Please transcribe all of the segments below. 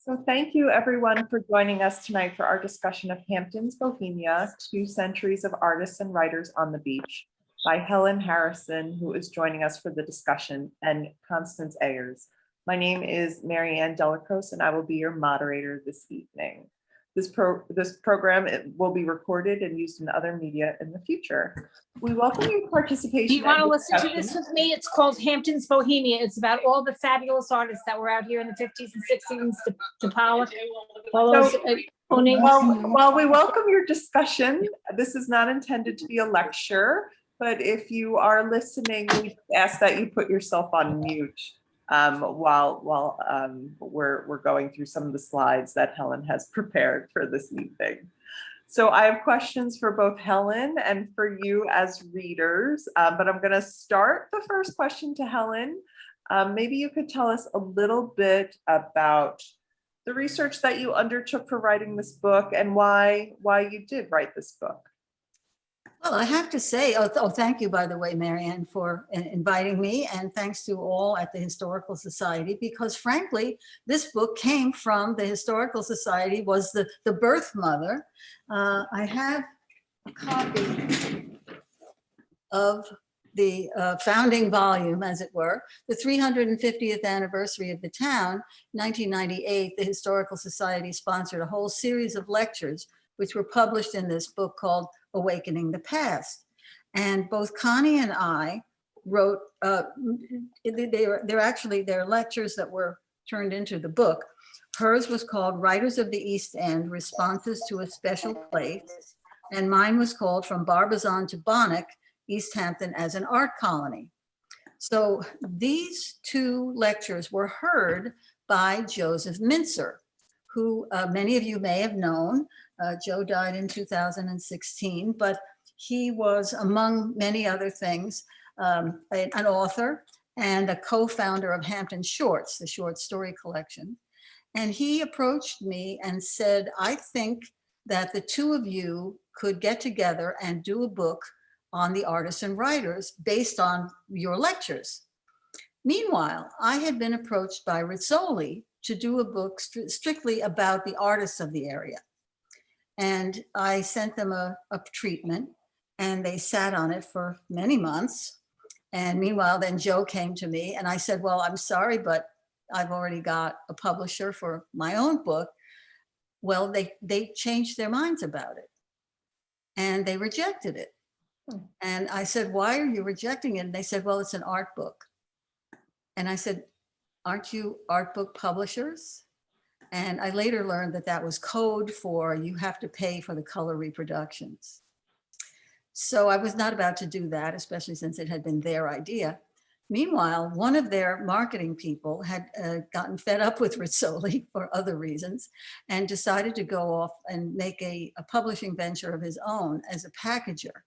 So thank you everyone for joining us tonight for our discussion of Hampton's Bohemia, 2 Centuries of Artists and Writers on the Beach by Helen Harrison, who is joining us for the discussion, and Constance Ayers. My name is Marianne Delacroce and I will be your moderator this evening. This program will be recorded and used in other media in the future. We welcome your participation. Do you want to listen to this with me? It's called Hampton's Bohemia. It's about all the fabulous artists that were out here in the 50s and 60s to polish. While we welcome your discussion, this is not intended to be a lecture, but if you are listening, we ask that you put yourself on mute while we're going through some of the slides that Helen has prepared for this evening. So I have questions for both Helen and for you as readers, but I'm going to start the first question to Helen. Maybe you could tell us a little bit about the research that you undertook for writing this book and why you did write this book. Well, I have to say, thank you, by the way, Marianne, for inviting me, and thanks to all at the Historical Society, because frankly, this book came from the Historical Society, was the birth mother. I have a copy of the founding volume, as it were, the 350th anniversary of the town, 1998, the Historical Society sponsored a whole series of lectures which were published in this book called Awakening the Past. And both Connie and I wrote, they're lectures that were turned into the book. Hers was called Writers of the East End, Responses to a Special Place. And mine was called From Barbizon to Bonnock, East Hampton as an Art Colony. So these 2 lectures were heard by Joseph Mintzer, who many of you may have known. Joe died in 2016, but he was, among many other things, an author and a co-founder of Hampton Shorts, the short story collection. And he approached me and said, I think that the 2 of you could get together and do a book on the artists and writers based on your lectures. Meanwhile, I had been approached by Rizzoli to do a book strictly about the artists of the area. And I sent them a treatment and they sat on it for many months. And meanwhile, then Joe came to me and I said, well, I'm sorry, but I've already got a publisher for my own book. Well, they changed their minds about it and they rejected it. And I said, why are you rejecting it? And they said, well, it's an art book. And I said, aren't you art book publishers? And I later learned that that was code for you have to pay for the color reproductions. So I was not about to do that, especially since it had been their idea. Meanwhile, one of their marketing people had gotten fed up with Rizzoli for other reasons and decided to go off and make a publishing venture of his own as a packager.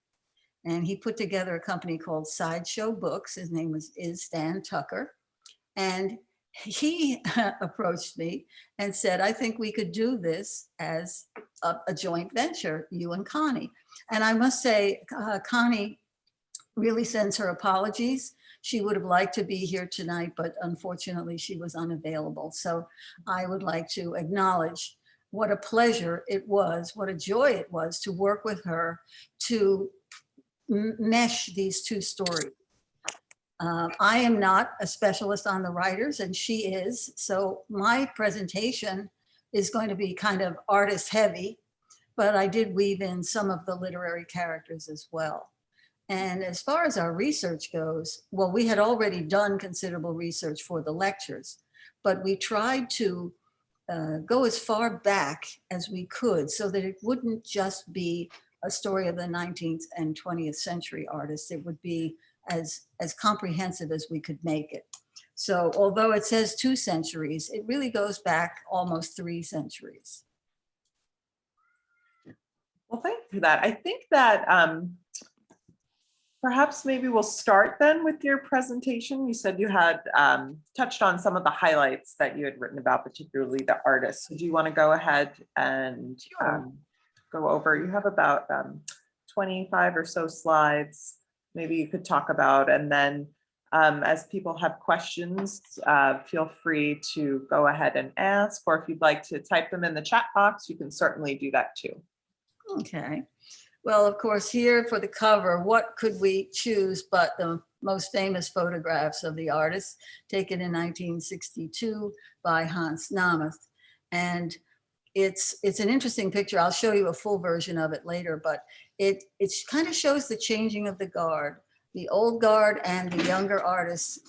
And he put together a company called Sideshow Books. His name is Stan Tucker. And he approached me and said, I think we could do this as a joint venture, you and Connie. And I must say, Connie really sends her apologies. She would have liked to be here tonight, but unfortunately she was unavailable. So I would like to acknowledge what a pleasure it was, what a joy it was to work with her to mesh these 2 stories. I am not a specialist on the writers and she is, so my presentation is going to be kind of artist heavy, but I did weave in some of the literary characters as well. And as far as our research goes, well, we had already done considerable research for the lectures, but we tried to go as far back as we could so that it wouldn't just be a story of the 19th and 20th century artists. It would be as comprehensive as we could make it. So although it says 2 centuries, it really goes back almost 3 centuries. Well, thank you for that. I think that perhaps maybe we'll start then with your presentation. You said you had touched on some of the highlights that you had written about, particularly the artists. So do you want to go ahead and go over? You have about 25 or so slides maybe you could talk about, and then As people have questions, feel free to go ahead and ask, or if you'd like to type them in the chat box, you can certainly do that too. Okay. Well, of course, here for the cover, what could we choose but the most famous photographs of the artist taken in 1962 by Hans Namath. And it's an interesting picture. I'll show you a full version of it later, but it kind of shows the changing of the guard, the old guard and the younger artists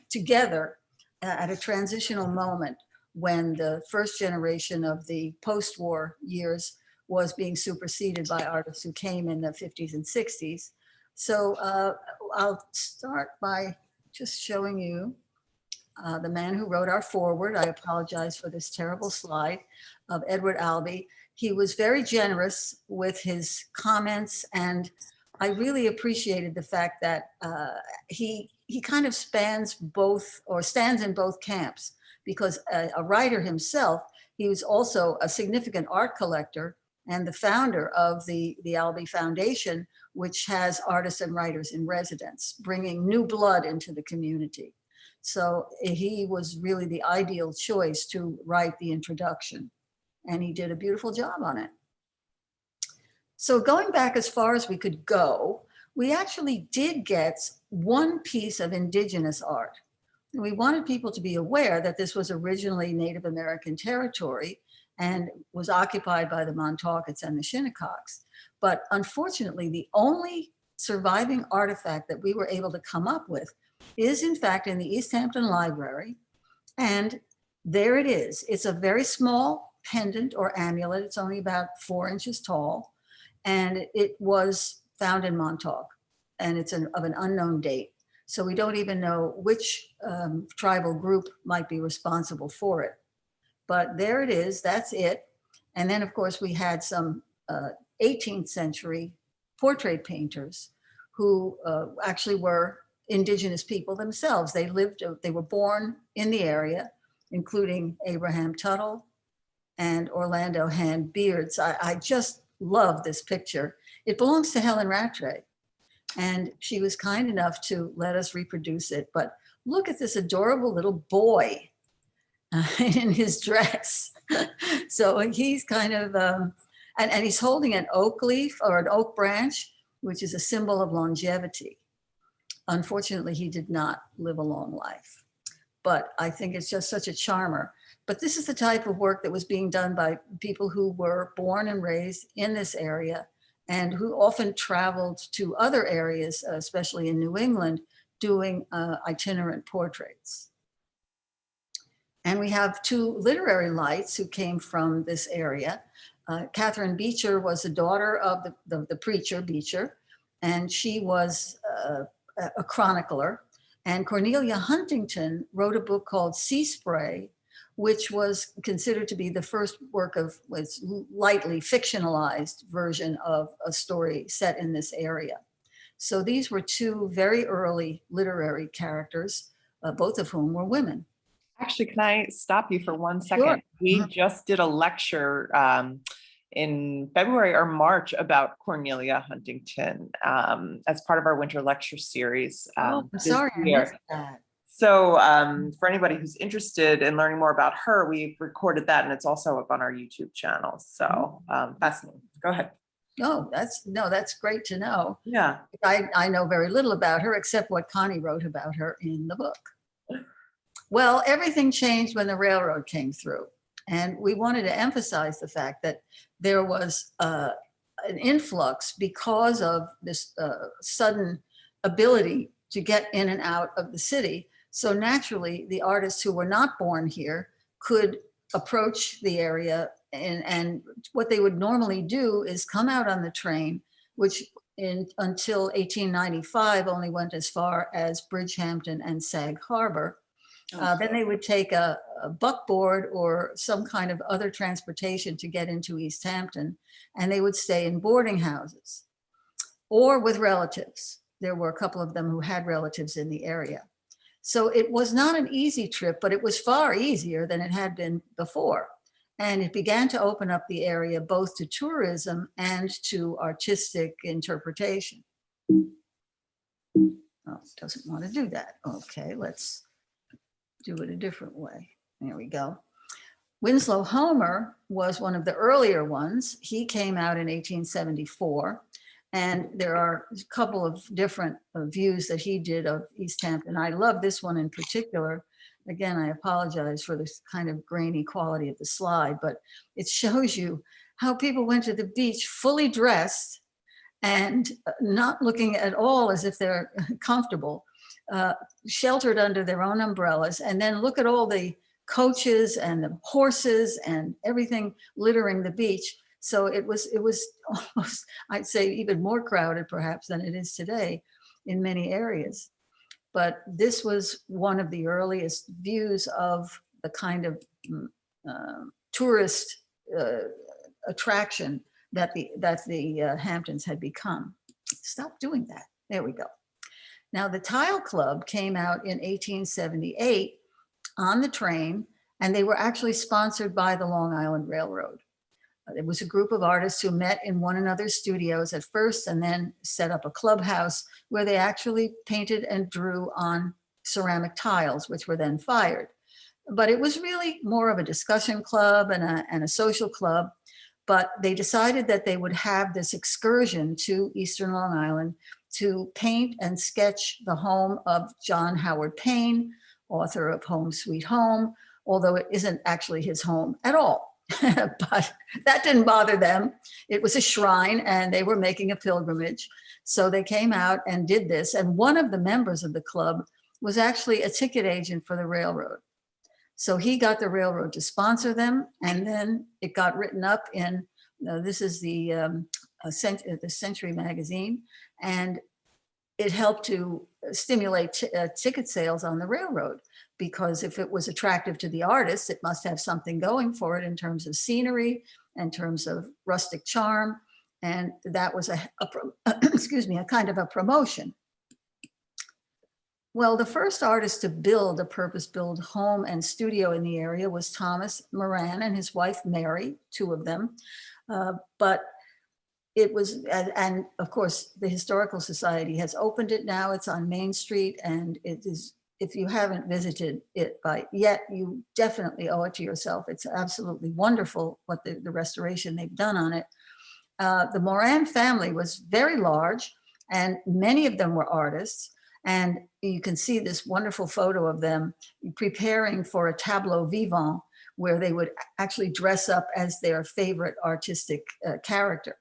together at a transitional moment when the first generation of the post-war years was being superseded by artists who came in the 50s and 60s. So I'll start by just showing you the man who wrote our foreword. I apologize for this terrible slide of Edward Albee. He was very generous with his comments, and I really appreciated the fact that he kind of spans both, or stands in both camps, because a writer himself, he was also a significant art collector and the founder of the Albee Foundation, which has artists and writers in residence, bringing new blood into the community. So he was really the ideal choice to write the introduction, and he did a beautiful job on it. So going back as far as we could go, we actually did get one piece of indigenous art. And we wanted people to be aware that this was originally Native American territory and was occupied by the Montaukets and the Shinnecocks. But unfortunately, the only surviving artifact that we were able to come up with is in fact in the East Hampton Library. And there it is. It's a very small pendant or amulet. It's only about 4 inches tall. And it was found in Montauk, and it's of an unknown date. So we don't even know which tribal group might be responsible for it. But there it is, that's it. And then of course we had some 18th century portrait painters who actually were indigenous people themselves. They were born in the area, including Abraham Tuttle and Orlando Hand Beards. I just love this picture. It belongs to Helen Rattray, and she was kind enough to let us reproduce it. But look at this adorable little boy in his dress. So he's kind of, and he's holding an oak leaf or an oak branch, which is a symbol of longevity. Unfortunately, he did not live a long life, but I think it's just such a charmer. But this is the type of work that was being done by people who were born and raised in this area and who often traveled to other areas, especially in New England, doing itinerant portraits. And we have 2 literary lights who came from this area. Catherine Beecher was the daughter of the preacher Beecher, and she was a chronicler. And Cornelia Huntington wrote a book called Sea Spray, which was considered to be the first work of, was lightly fictionalized version of a story set in this area. So these were 2 very early literary characters, both of whom were women. Actually, can I stop you for 1 second? Sure. We just did a lecture in February or March about Cornelia Huntington as part of our winter lecture series. I'm this sorry, I year. missed that. So for anybody who's interested in learning more about her, we've recorded that, and it's also up on our YouTube channel. So fascinating. Go ahead. No, that's great to know. Yeah. I know very little about her except what Connie wrote about her in the book. Well, everything changed when the railroad came through. And we wanted to emphasize the fact that there was an influx because of this sudden ability to get in and out of the city. So naturally, the artists who were not born here could approach the area, and what they would normally do is come out on the train, which until 1895 only went as far as Bridgehampton and Sag Harbor. Then they would take a buckboard or some kind of other transportation to get into East Hampton, and they would stay in boarding houses or with relatives. There were a couple of them who had relatives in the area. So it was not an easy trip, but it was far easier than it had been before. And it began to open up the area both to tourism and to artistic interpretation. Oh, it doesn't want to do that. Okay, let's do it a different way. There we go. Winslow Homer was one of the earlier ones. He came out in 1874. And there are a couple of different views that he did of East Hampton. I love this one in particular. Again, I apologize for this kind of grainy quality of the slide, but it shows you how people went to the beach fully dressed and not looking at all as if they're comfortable, sheltered under their own umbrellas. And then look at all the coaches and the horses and everything littering the beach. So it was almost, I'd say, even more crowded perhaps than it is today in many areas. But this was one of the earliest views of the kind of tourist attraction that the Hamptons had become. Stop doing that. There we go. Now the Tile Club came out in 1878 on the train, and they were actually sponsored by the Long Island Railroad. It was a group of artists who met in one another's studios at first and then set up a clubhouse where they actually painted and drew on ceramic tiles, which were then fired. But it was really more of a discussion club and a social club. But they decided that they would have this excursion to Eastern Long Island to paint and sketch the home of John Howard Payne, author of Home Sweet Home, although it isn't actually his home at all. But that didn't bother them. It was a shrine and they were making a pilgrimage. So they came out and did this. And one of the members of the club was actually a ticket agent for the railroad. So he got the railroad to sponsor them. And then it got written up in, this is the Century magazine. And it helped to stimulate ticket sales on the railroad, because if it was attractive to the artist, it must have something going for it in terms of scenery, in terms of rustic charm. And that was excuse me, a kind of a promotion. Well, the first artist to build a purpose-built home and studio in the area was Thomas Moran and his wife, Mary, two of them. But it was, and of course, the Historical Society has opened it now. It's on Main Street, and it is, if you haven't visited it yet, you definitely owe it to yourself. It's absolutely wonderful what the restoration they've done on it. The Moran family was very large, and many of them were artists. And you can see this wonderful photo of them preparing for a tableau vivant, where they would actually dress up as their favorite artistic character.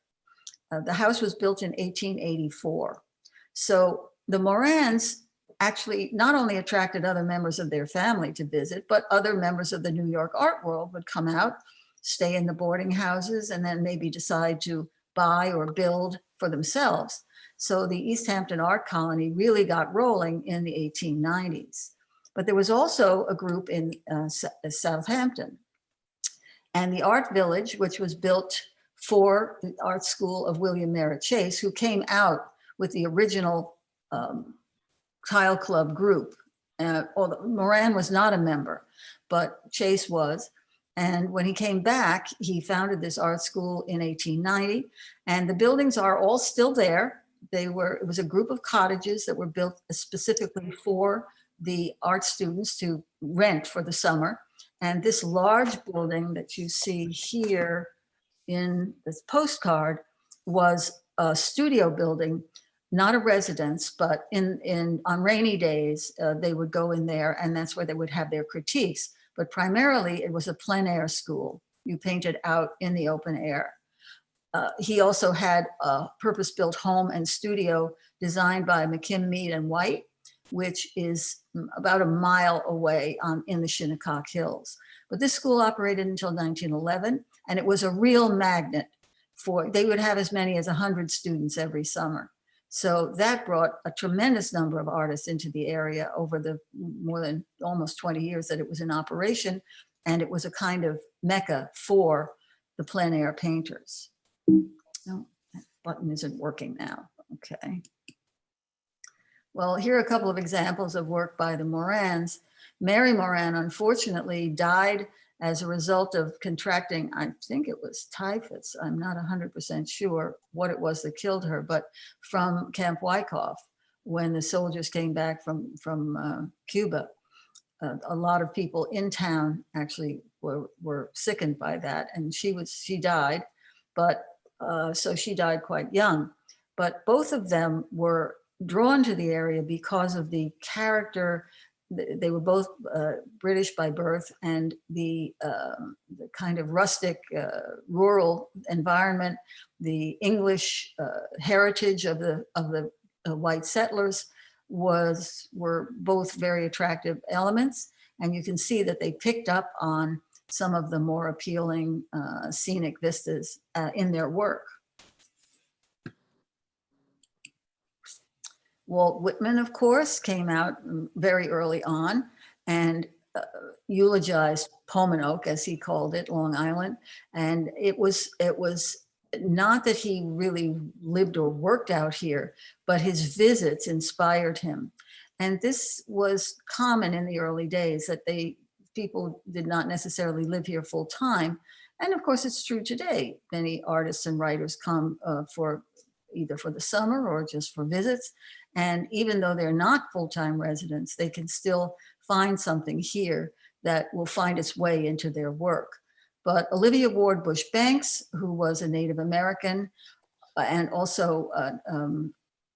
The house was built in 1884. So the Morans actually not only attracted other members of their family to visit, but other members of the New York art world would come out, stay in the boarding houses, and then maybe decide to buy or build for themselves. So the East Hampton art colony really got rolling in the 1890s. But there was also a group in Southampton. And the Art Village, which was built for the art school of William Merritt Chase, who came out with the original Tile Club group. Although Moran was not a member, but Chase was. And when he came back, he founded this art school in 1890. And the buildings are all still there. It was a group of cottages that were built specifically for the art students to rent for the summer. And this large building that you see here in this postcard was a studio building, not a residence, but on rainy days, they would go in there, and that's where they would have their critiques. But primarily it was a plein air school. You painted out in the open air. He also had a purpose-built home and studio designed by McKim, Mead and White, which is about a mile away in the Shinnecock Hills. But this school operated until 1911, and it was a real magnet they would have as many as 100 students every summer. So that brought a tremendous number of artists into the area over the more than almost 20 years that it was in operation. And it was a kind of mecca for the plein air painters. No, that button isn't working now. Okay. Well, here are a couple of examples of work by the Morans. Mary Moran, unfortunately, died as a result of contracting, I think it was typhus. I'm not 100% sure what it was that killed her, but from Camp Wyckoff, when the soldiers came back from Cuba. A lot of people in town actually were sickened by that, and she died, but so she died quite young. But both of them were drawn to the area because of the character. They were both British by birth, and the kind of rustic rural environment, the English heritage of the white settlers were both very attractive elements. And you can see that they picked up on some of the more appealing scenic vistas in their work. Walt Whitman, of course, came out very early on and eulogized Paumanok, as he called it, Long Island. And it was not that he really lived or worked out here, but his visits inspired him. And this was common in the early days, that people did not necessarily live here full time. And of course, it's true today. Many artists and writers come either for the summer or just for visits. And even though they're not full-time residents, they can still find something here that will find its way into their work. But Olivia Ward Bush Banks, who was a Native American and also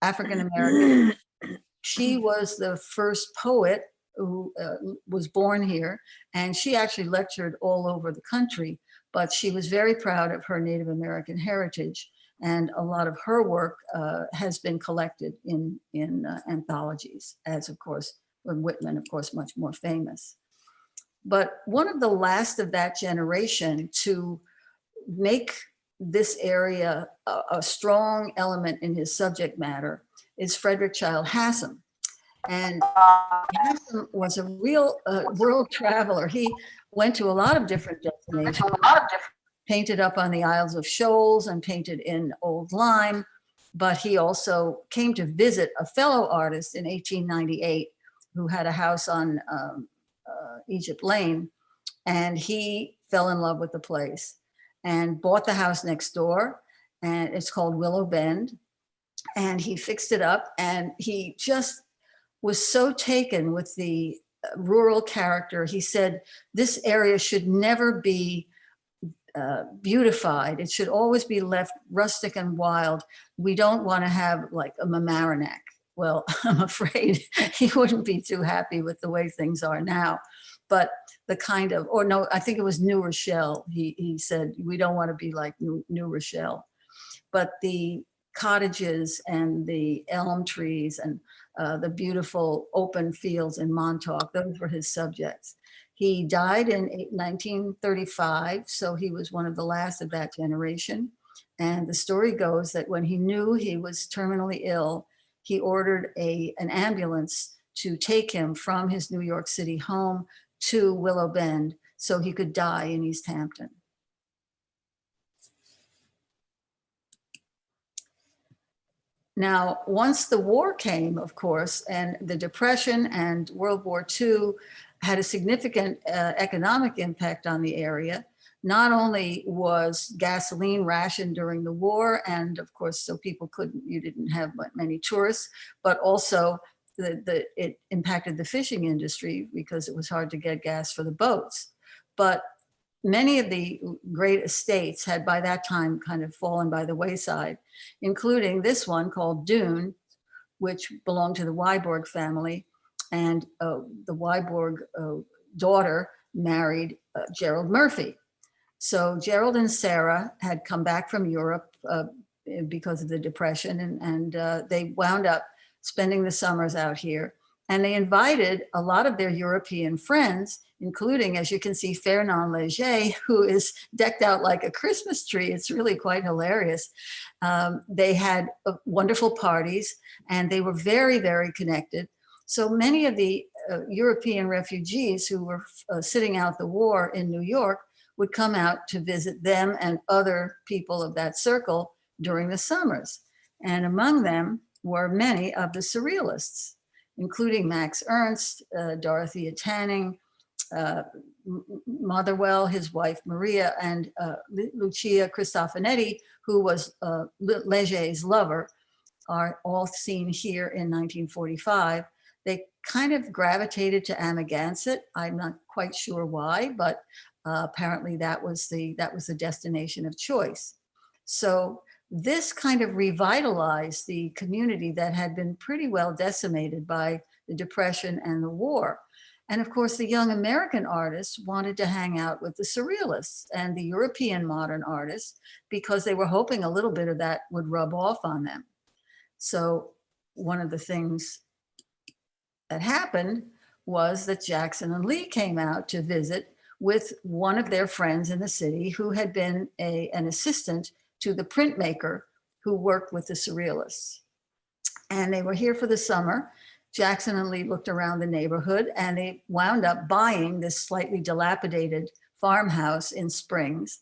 African American, she was the first poet who was born here, and she actually lectured all over the country, but she was very proud of her Native American heritage. And a lot of her work has been collected in anthologies, as of course, when Whitman, of course, much more famous. But one of the last of that generation to make this area a strong element in his subject matter is Frederick Child Hassam. And Hassam was a real world traveler. He went to a lot of different destinations, painted up on the Isles of Shoals and painted in Old Lyme, but he also came to visit a fellow artist in 1898 who had a house on Egypt Lane, and he fell in love with the place and bought the house next door, and it's called Willow Bend, and he fixed it up, and he just was so taken with the rural character. He said, this area should never be beautified. It should always be left rustic and wild. We don't want to have like a Mamaroneck. Well, I'm afraid he wouldn't be too happy with the way things are now. But the kind of, or no, I think it was New Rochelle. He said, we don't want to be like New Rochelle. But the cottages and the elm trees and the beautiful open fields in Montauk, those were his subjects. He died in 1935, so he was one of the last of that generation. And the story goes that when he knew he was terminally ill, he ordered an ambulance to take him from his New York City home to Willow Bend so he could die in East Hampton. Now, once the war came, of course, and the Depression and World War II had a significant economic impact on the area. Not only was gasoline rationed during the war, and of course, so people you didn't have many tourists, but also it impacted the fishing industry because it was hard to get gas for the boats. But many of the great estates had by that time kind of fallen by the wayside, including this one called Dune, which belonged to the Wyborg family. And the Wyborg daughter married Gerald Murphy. So Gerald and Sarah had come back from Europe because of the Depression, and they wound up spending the summers out here. And they invited a lot of their European friends, including, as you can see, Fernand Léger, who is decked out like a Christmas tree. It's really quite hilarious. They had wonderful parties, and they were very, very connected. So many of the European refugees who were sitting out the war in New York would come out to visit them and other people of that circle during the summers. And among them were many of the surrealists, including Max Ernst, Dorothea Tanning, Motherwell, his wife Maria, and Lucia Cristofanetti, who was Léger's lover, are all seen here in 1945. They kind of gravitated to Amagansett. I'm not quite sure why, but apparently that was the destination of choice. So this kind of revitalized the community that had been pretty well decimated by the Depression and the war. And of course, the young American artists wanted to hang out with the Surrealists and the European modern artists because they were hoping a little bit of that would rub off on them. So one of the things that happened was that Jackson and Lee came out to visit with one of their friends in the city who had been an assistant to the printmaker who worked with the Surrealists. And they were here for the summer. Jackson and Lee looked around the neighborhood and they wound up buying this slightly dilapidated farmhouse in Springs.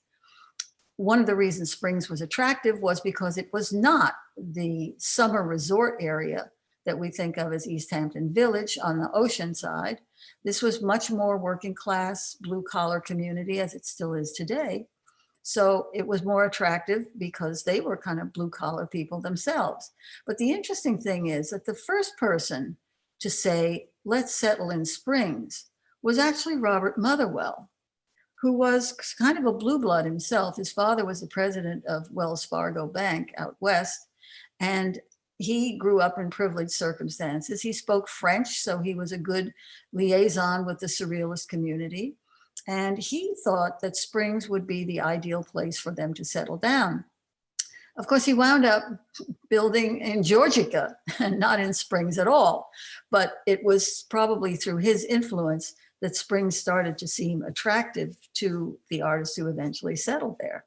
One of the reasons Springs was attractive was because it was not the summer resort area that we think of as East Hampton Village on the ocean side. This was much more working class, blue collar community as it still is today. So it was more attractive because they were kind of blue collar people themselves. But the interesting thing is that the first person to say, let's settle in Springs was actually Robert Motherwell, who was kind of a blue blood himself. His father was the president of Wells Fargo Bank out west, and he grew up in privileged circumstances. He spoke French, so he was a good liaison with the Surrealist community. And he thought that Springs would be the ideal place for them to settle down. Of course, he wound up building in Georgia and not in Springs at all. But it was probably through his influence that Springs started to seem attractive to the artists who eventually settled there.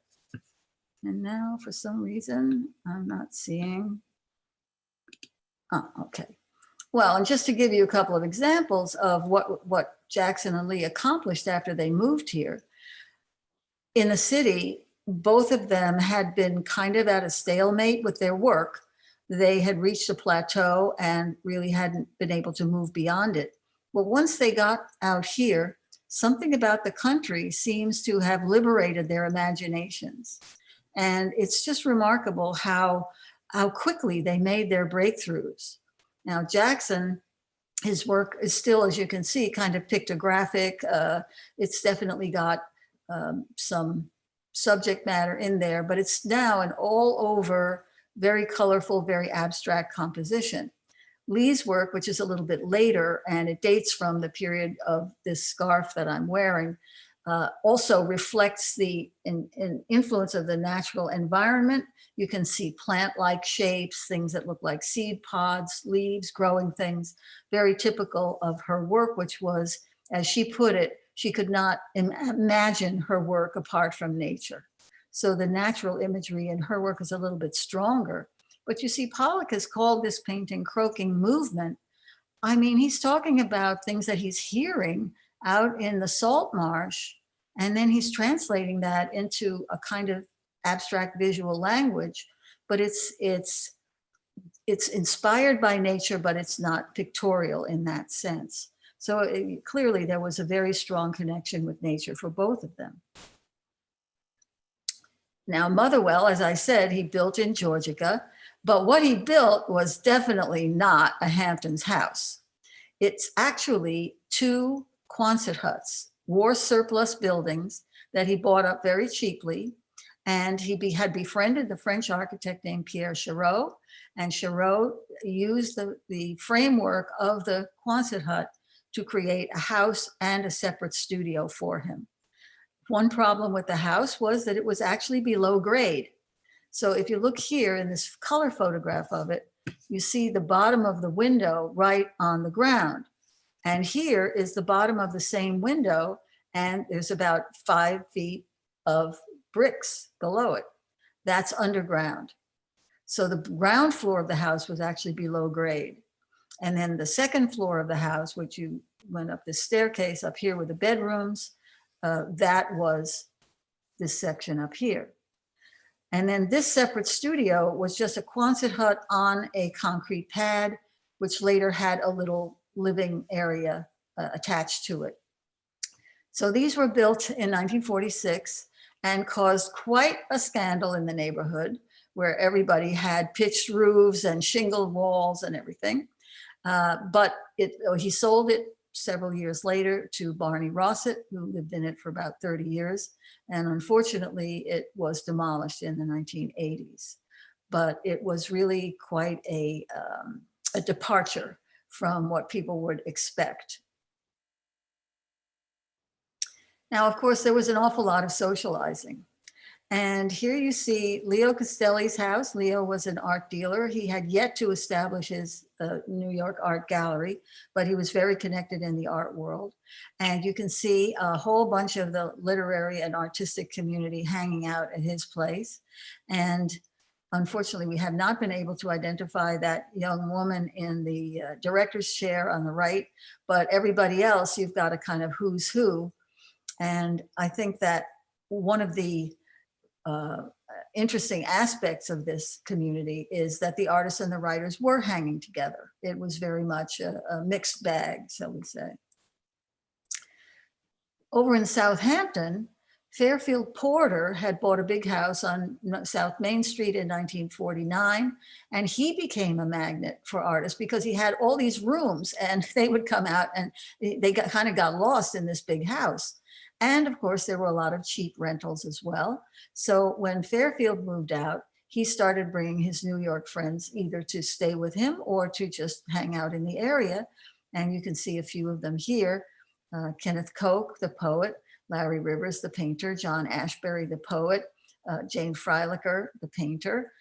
And now, for some reason, I'm not seeing. Oh, okay. Well, and just to give you a couple of examples of what Jackson and Lee accomplished after they moved here. In the city, both of them had been kind of at a stalemate with their work. They had reached a plateau and really hadn't been able to move beyond it. But once they got out here, something about the country seems to have liberated their imaginations. And it's just remarkable how quickly they made their breakthroughs. Now, Jackson, his work is still, as you can see, kind of pictographic. It's definitely got some subject matter in there, but it's now an all over, very colorful, very abstract composition. Lee's work, which is a little bit later, and it dates from the period of this scarf that I'm wearing, also reflects the influence of the natural environment. You can see plant-like shapes, things that look like seed pods, leaves, growing things, very typical of her work, which was, as she put it, she could not imagine her work apart from nature. So the natural imagery in her work is a little bit stronger. But you see, Pollock has called this painting croaking movement. I mean, he's talking about things that he's hearing out in the salt marsh, and then he's translating that into a kind of abstract visual language, but it's inspired by nature, but it's not pictorial in that sense. So clearly there was a very strong connection with nature for both of them. Now, Motherwell, as I said, he built in Georgia, but what he built was definitely not a Hamptons house. It's actually two Quonset huts, war surplus buildings that he bought up very cheaply. And he had befriended the French architect named Pierre Chareau, and Chareau used the framework of the Quonset hut to create a house and a separate studio for him. One problem with the house was that it was actually below grade. So if you look here in this color photograph of it, you see the bottom of the window right on the ground. And here is the bottom of the same window, and there's about 5 feet of bricks below it. That's underground. So the ground floor of the house was actually below grade. And then the second floor of the house, which you went up this staircase up here with the bedrooms, that was this section up here. And then this separate studio was just a Quonset hut on a concrete pad, which later had a little living area attached to it. So these were built in 1946 and caused quite a scandal in the neighborhood where everybody had pitched roofs and shingled walls and everything. But he sold it several years later to Barney Rossett, who lived in it for about 30 years. And unfortunately, it was demolished in the 1980s. But it was really quite a departure from what people would expect. Now, of course, there was an awful lot of socializing. And here you see Leo Costelli's house. Leo was an art dealer. He had yet to establish his New York Art Gallery, but he was very connected in the art world. And you can see a whole bunch of the literary and artistic community hanging out at his place. And unfortunately, we have not been able to identify that young woman in the director's chair on the right, but everybody else, you've got a kind of who's who. And I think that one of the interesting aspects of this community is that the artists and the writers were hanging together. It was very much a mixed bag, shall we say. Over in Southampton, Fairfield Porter had bought a big house on South Main Street in 1949, and he became a magnet for artists because he had all these rooms and they would come out and they kind of got lost in this big house. And of course, there were a lot of cheap rentals as well. So when Fairfield moved out, he started bringing his New York friends either to stay with him or to just hang out in the area. And you can see a few of them here. Kenneth Koch, the poet, Larry Rivers, the painter, John Ashbery, the poet, Jane Freilicher, the painter,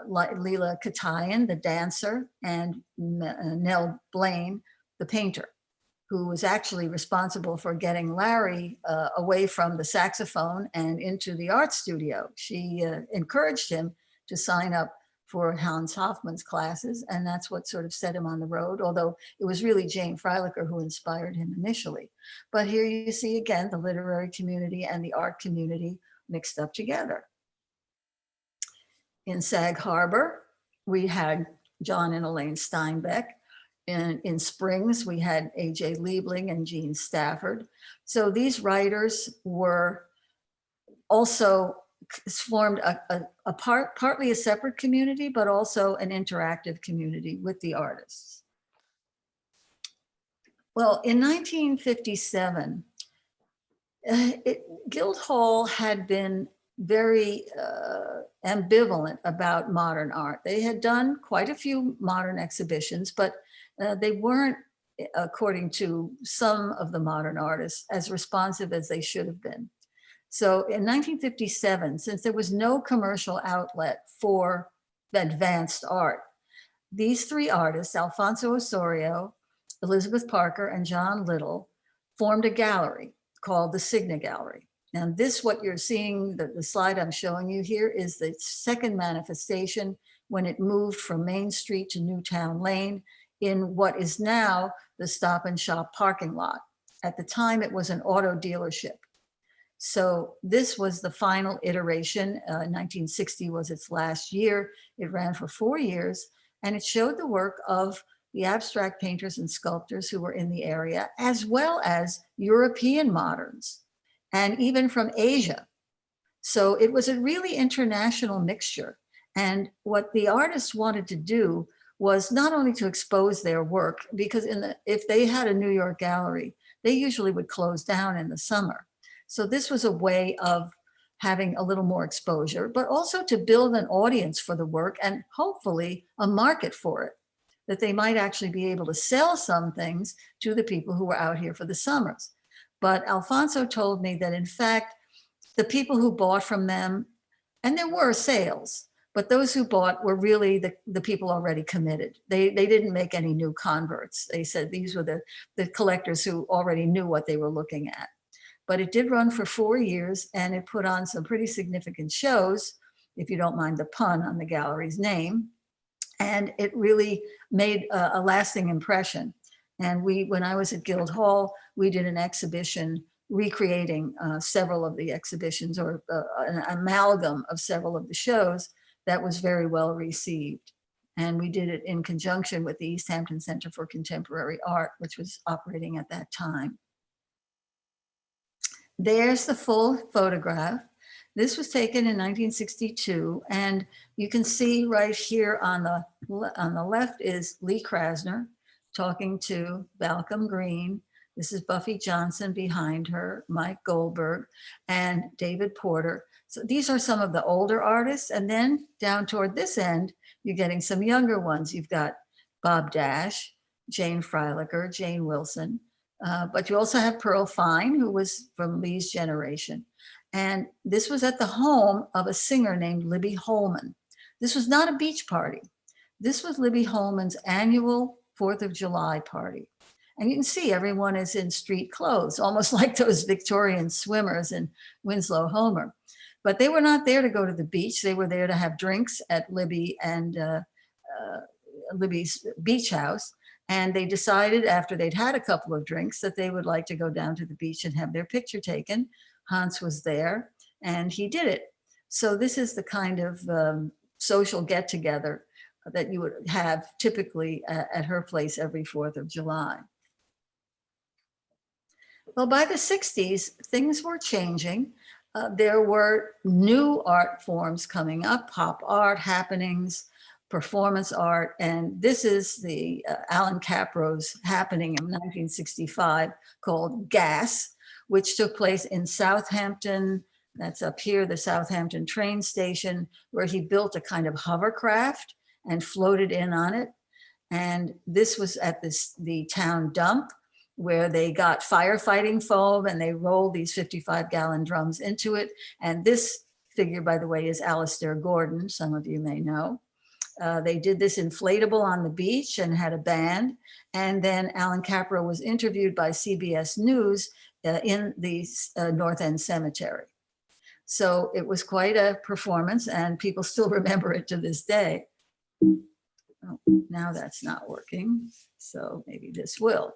Leela Katayan, the dancer, and Nell Blaine, the painter, who was actually responsible for getting Larry away from the saxophone and into the art studio. She encouraged him to sign up for Hans Hofmann's classes, and that's what sort of set him on the road, although it was really Jane Freilicher who inspired him initially. But here you see again the literary community and the art community mixed up together. In Sag Harbor, we had John and Elaine Steinbeck. In Springs, we had A.J. Liebling and Gene Stafford. So these writers were also formed partly a separate community, but also an interactive community with the artists. Well, in 1957, Guildhall had been very ambivalent about modern art. They had done quite a few modern exhibitions, but they weren't, according to some of the modern artists, as responsive as they should have been. So in 1957, since there was no commercial outlet for advanced art, these three artists, Alfonso Osorio, Elizabeth Parker, and John Little, formed a gallery called the Cigna Gallery. And this, what you're seeing, the slide I'm showing you here, is the second manifestation when it moved from Main Street to Newtown Lane in what is now the Stop and Shop parking lot. At the time, it was an auto dealership. So this was the final iteration. 1960 was its last year. It ran for 4 years, and it showed the work of the abstract painters and sculptors who were in the area, as well as European moderns, and even from Asia. So it was a really international mixture. And what the artists wanted to do was not only to expose their work, because if they had a New York gallery, they usually would close down in the summer. So this was a way of having a little more exposure, but also to build an audience for the work and hopefully a market for it, that they might actually be able to sell some things to the people who were out here for the summers. But Alfonso told me that in fact, the people who bought from them, and there were sales, but those who bought were really the people already committed. They didn't make any new converts. They said these were the collectors who already knew what they were looking at. But it did run for 4 years, and it put on some pretty significant shows, if you don't mind the pun on the gallery's name. And it really made a lasting impression. And when I was at Guildhall, we did an exhibition recreating several of the exhibitions, or an amalgam of several of the shows that was very well received. And we did it in conjunction with the East Hampton Center for Contemporary Art, which was operating at that time. There's the full photograph. This was taken in 1962, and you can see right here on the left is Lee Krasner talking to Balcom Green. This is Buffy Johnson behind her, Mike Goldberg, and David Porter. So these are some of the older artists, and then down toward this end, you're getting some younger ones. You've got Bob Dash, Jane Freilicher, Jane Wilson, but you also have Pearl Fine, who was from Lee's generation. And this was at the home of a singer named Libby Holman. This was not a beach party. This was Libby Holman's annual 4th of July party. And you can see everyone is in street clothes, almost like those Victorian swimmers in Winslow Homer. But they were not there to go to the beach. They were there to have drinks at Libby and Libby's beach house. And they decided after they'd had a couple of drinks that they would like to go down to the beach and have their picture taken. Hans was there and he did it. So this is the kind of social get together that you would have typically at her place every 4th of July. Well, by the 60s, things were changing. There were new art forms coming up, pop art, happenings, performance art, and this is the Alan Capros happening in 1965 called Gas, which took place in Southampton. That's up here, the Southampton train station, where he built a kind of hovercraft and floated in on it. And this was at the town dump, where they got firefighting foam and they rolled these 55-gallon drums into it. And this figure, by the way, is Alistair Gordon, some of you may know. They did this inflatable on the beach and had a band. And then Alan Capro was interviewed by CBS News in the North End Cemetery. So it was quite a performance and people still remember it to this day. Oh, now that's not working. So maybe this will.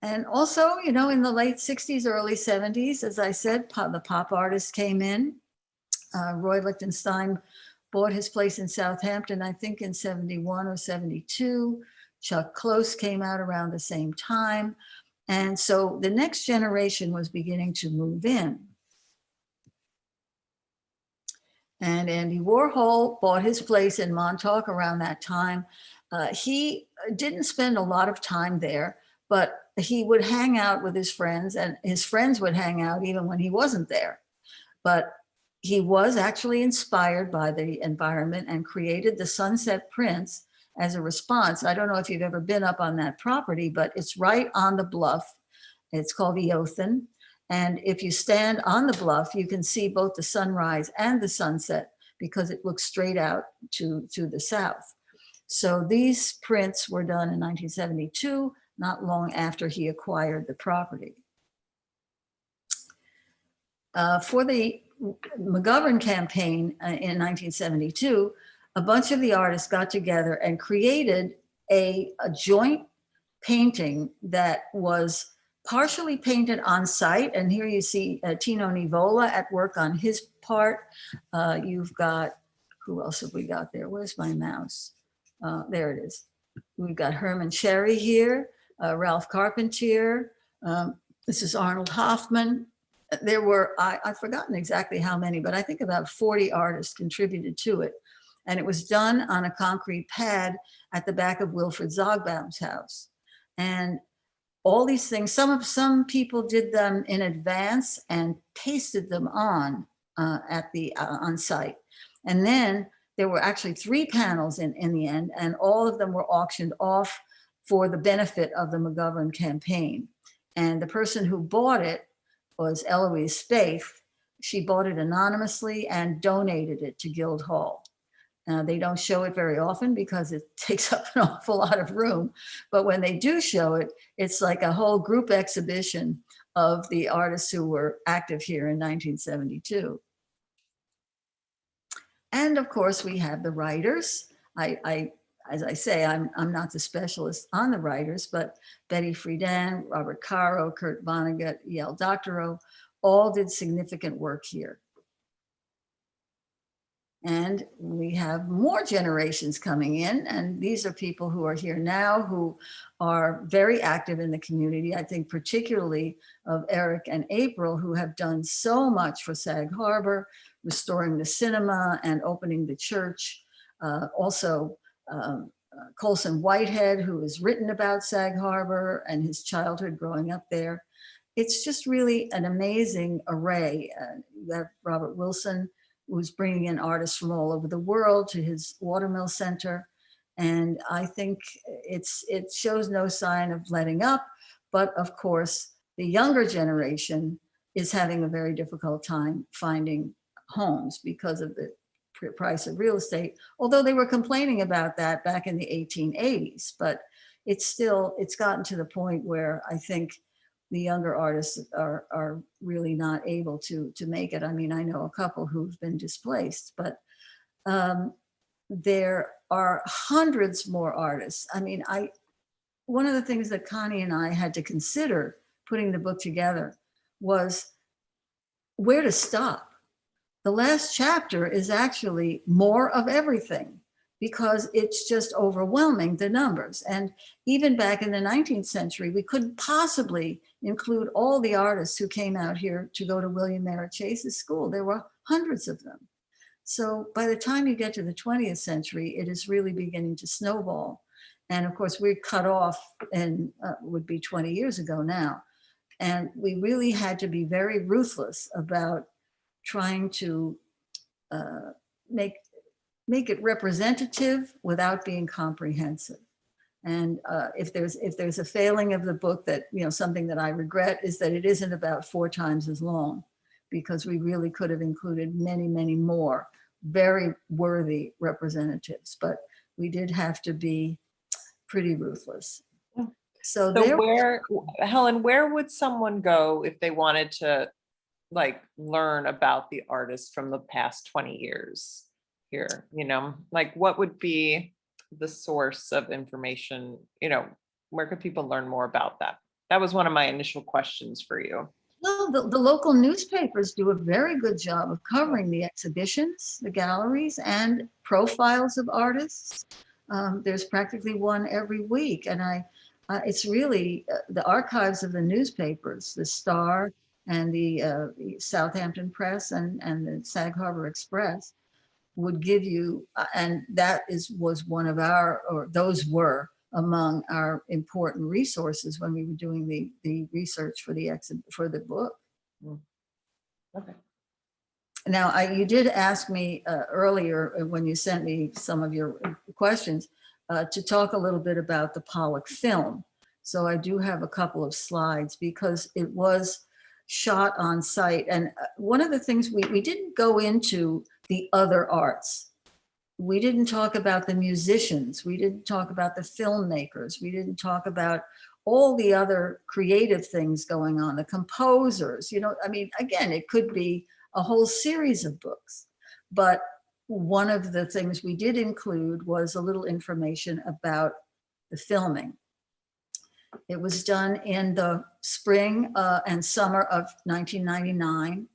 And also, you know, in the late 60s, early 70s, as I said, the pop artists came in. Roy Lichtenstein bought his place in Southampton, I think in 71 or 72. Chuck Close came out around the same time. And so the next generation was beginning to move in. And Andy Warhol bought his place in Montauk around that time. He didn't spend a lot of time there, but he would hang out with his friends and his friends would hang out even when he wasn't there. But he was actually inspired by the environment and created the Sunset Prints as a response. I don't know if you've ever been up on that property, but it's right on the bluff. It's called Eothen. And if you stand on the bluff, you can see both the sunrise and the sunset because it looks straight out to the south. So these prints were done in 1972, not long after he acquired the property. For the McGovern campaign in 1972, a bunch of the artists got together and created a joint painting that was partially painted on site. And here you see Tino Nivola at work on his part. You've got, who else have we got there? Where's my mouse? There it is. We've got Herman Cherry here, Ralph Carpentier. This is Arnold Hoffman. There were, I've forgotten exactly how many, but I think about 40 artists contributed to it. And it was done on a concrete pad at the back of Wilfred Zogbaum's house. And all these things, some people did them in advance and pasted them on on site. And then there were actually 3 panels in the end, and all of them were auctioned off for the benefit of the McGovern campaign. And the person who bought it was Eloise Spaeth. She bought it anonymously and donated it to Guildhall. They don't show it very often because it takes up an awful lot of room. But when they do show it, it's like a whole group exhibition of the artists who were active here in 1972. And of course, we have the writers. As I say, I'm not the specialist on the writers, but Betty Friedan, Robert Caro, Kurt Vonnegut, E.L. Doctorow, all did significant work here. And we have more generations coming in, and these are people who are here now who are very active in the community. I think particularly of Eric and April, who have done so much for Sag Harbor, restoring the cinema and opening the church. Also, Colson Whitehead, who has written about Sag Harbor and his childhood growing up there. It's just really an amazing array. You have Robert Wilson, who's bringing in artists from all over the world to his Watermill Center. And I think it shows no sign of letting up, but of course, the younger generation is having a very difficult time finding homes because of the price of real estate, although they were complaining about that back in the 1880s, but it's gotten to the point where I think the younger artists are really not able to make it. I mean, I know a couple who've been displaced, but there are hundreds more artists. I mean, one of the things that Connie and I had to consider putting the book together was where to stop. The last chapter is actually more of everything because it's just overwhelming, the numbers. And even back in the 19th century, we couldn't possibly include all the artists who came out here to go to William Merritt Chase's school. There were hundreds of them. So by the time you get to the 20th century, it is really beginning to snowball. And of course, we're cut off and would be 20 years ago now. And we really had to be very ruthless about trying to make it representative without being comprehensive. And if there's a failing of the book that, something that I regret is that it isn't about 4 times as long, because we really could have included many, many more very worthy representatives, but we did have to be pretty ruthless. So Helen, where would someone go if they wanted to learn about the artist from the past 20 years here? What would be the source of information? Where could people learn more about that? That was one of my initial questions for you. Well, the local newspapers do a very good job of covering the exhibitions, the galleries, and profiles of artists. There's practically one every week, and it's really the archives of the newspapers, the Star and the Southampton Press and the Sag Harbor Express would give you, and that was one of those were among our important resources when we were doing the research for the book. Okay. Now, you did ask me earlier when you sent me some of your questions to talk a little bit about the Pollock film. So I do have a couple of slides because it was shot on site. And one of the things we didn't go into the other arts. We didn't talk about the musicians. We didn't talk about the filmmakers. We didn't talk about all the other creative things going on, the composers. Again, it could be a whole series of books. But one of the things we did include was a little information about the filming. It was done in the spring and summer of 1999.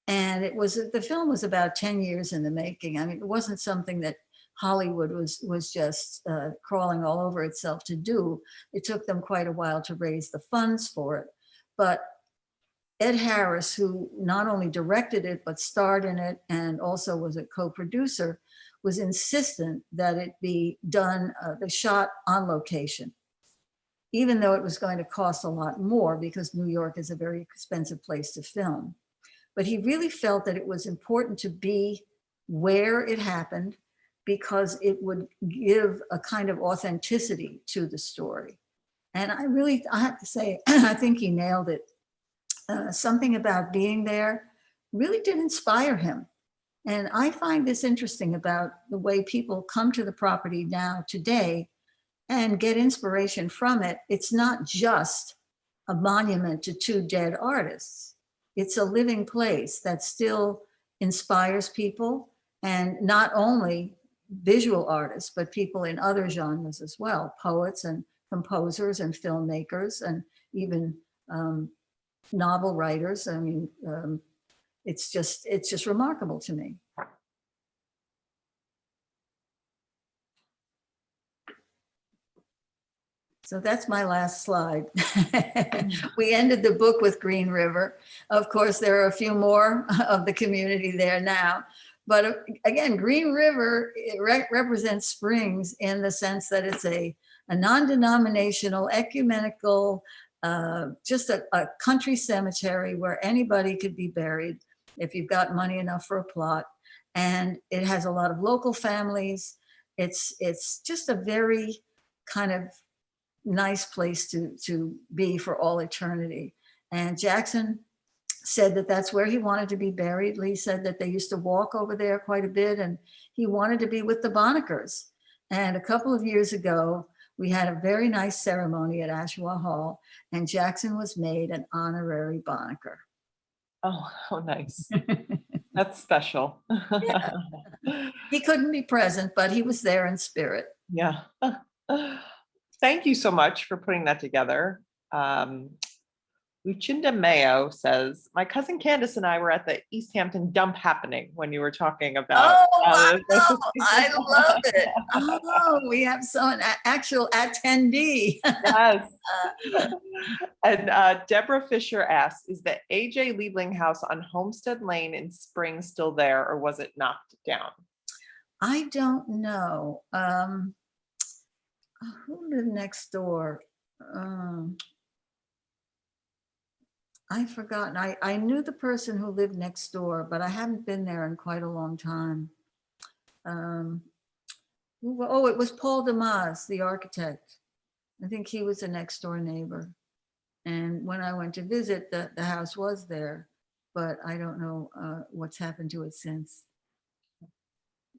And the film was about 10 years in the making. I mean, it wasn't something that Hollywood was just crawling all over itself to do. It took them quite a while to raise the funds for it. But Ed Harris, who not only directed it, but starred in it and also was a co-producer, was insistent that it be done, the shot on location, even though it was going to cost a lot more because New York is a very expensive place to film. But he really felt that it was important to be where it happened because it would give a kind of authenticity to the story. And I have to say, I think he nailed it. Something about being there really did inspire him. And I find this interesting about the way people come to the property now today and get inspiration from it. It's not just a monument to 2 dead artists. It's a living place that still inspires people, and not only visual artists, but people in other genres as well, poets and composers and filmmakers and even novel writers. I mean, it's just remarkable to me. So that's my last slide. We ended the book with Green River. Of course, there are a few more of the community there now. But again, Green River represents Springs in the sense that it's a non-denominational, ecumenical, just a country cemetery where anybody could be buried if you've got money enough for a plot. And it has a lot of local families. It's just a very kind of nice place to be for all eternity. And Jackson said that that's where he wanted to be buried. Lee said that they used to walk over there quite a bit, and he wanted to be with the Bonnickers. And a couple of years ago, we had a very nice ceremony at Ashwa Hall, and Jackson was made an honorary Bonnicker. Oh, how nice. That's special. Yeah. He couldn't be present, but he was there in spirit. Yeah. Thank you so much for putting that together. Lucinda Mayo says, my cousin Candace and I were at the East Hampton dump happening when you were talking about. Oh, I love it. Oh, we have an actual attendee. Yes. And Deborah Fisher asks, is the A.J. Liebling house on Homestead Lane in Spring still there, or was it knocked down? I don't know. Who lived next door? I've forgotten. I knew the person who lived next door, but I haven't been there in quite a long time. Oh, it was Paul Damas, the architect. I think he was a next door neighbor. And when I went to visit, the house was there, but I don't know what's happened to it since.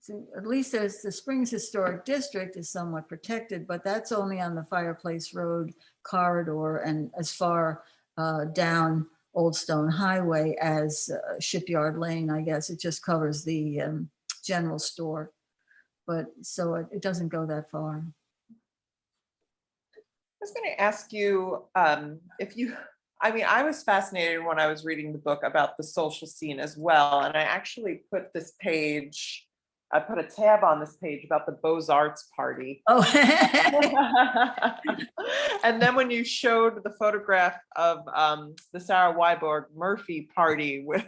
So at least there's the Springs Historic District is somewhat protected, but that's only on the Fireplace Road corridor and as far down Old Stone Highway as Shipyard Lane, I guess. It just covers the general store, but so it doesn't go that far. I was going to ask you if you, I mean, I was fascinated when I was reading the book about the social scene as well. And I actually put this page, I put a tab on this page about the Beaux-Arts party. Oh, and then when you showed the photograph of the Sarah Wyborg Murphy party with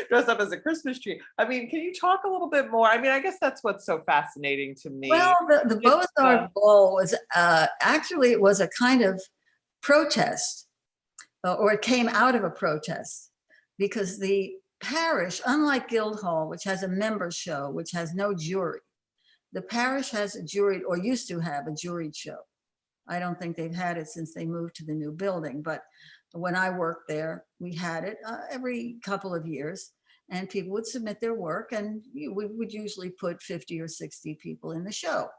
dressed up as a Christmas tree. I mean, can you talk a little bit more? I mean, I guess that's what's so fascinating to me. well, the Beaux-Arts ball was actually, it was a kind of protest, or it came out of a protest, because the parish, unlike Guildhall, which has a member show, which has no jury, the parish has a juried, or used to have a juried show. I don't think they've had it since they moved to the new building, but when I worked there, we had it every couple of years, and people would submit their work, and we would usually put 50 or 60 people in the show.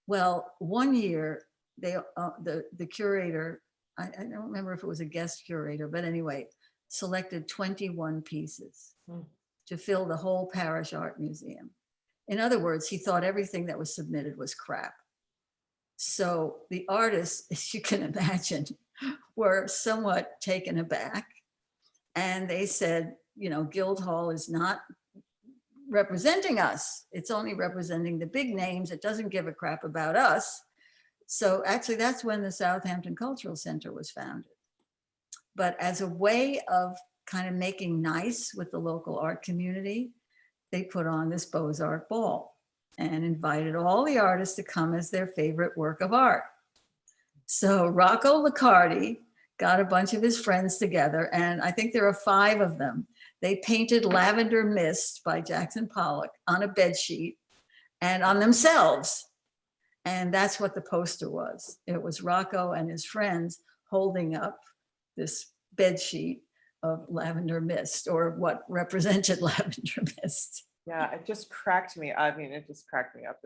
Well, one year, the curator, I don't remember if it was a guest curator, but anyway, selected 21 pieces to fill the whole parish art museum. In other words, he thought everything that was submitted was crap. So the artists, as you can imagine, were somewhat taken aback. And they said, you know, Guildhall is not representing us. It's only representing the big names. It doesn't give a crap about us. So actually, that's when the Southampton Cultural Center was founded. But as a way of kind of making nice with the local art community, they put on this Beaux-Arts ball and invited all the artists to come as their favorite work of art. So Rocco Liccardi got a bunch of his friends together, and I think there are 5 of them. They painted Lavender Mist by Jackson Pollock on a bed sheet and on themselves. And that's what the poster was. It was Rocco and his friends holding up this bed sheet of lavender mist, or what represented lavender mist. Yeah, it just cracked me. I mean, it just cracked me up.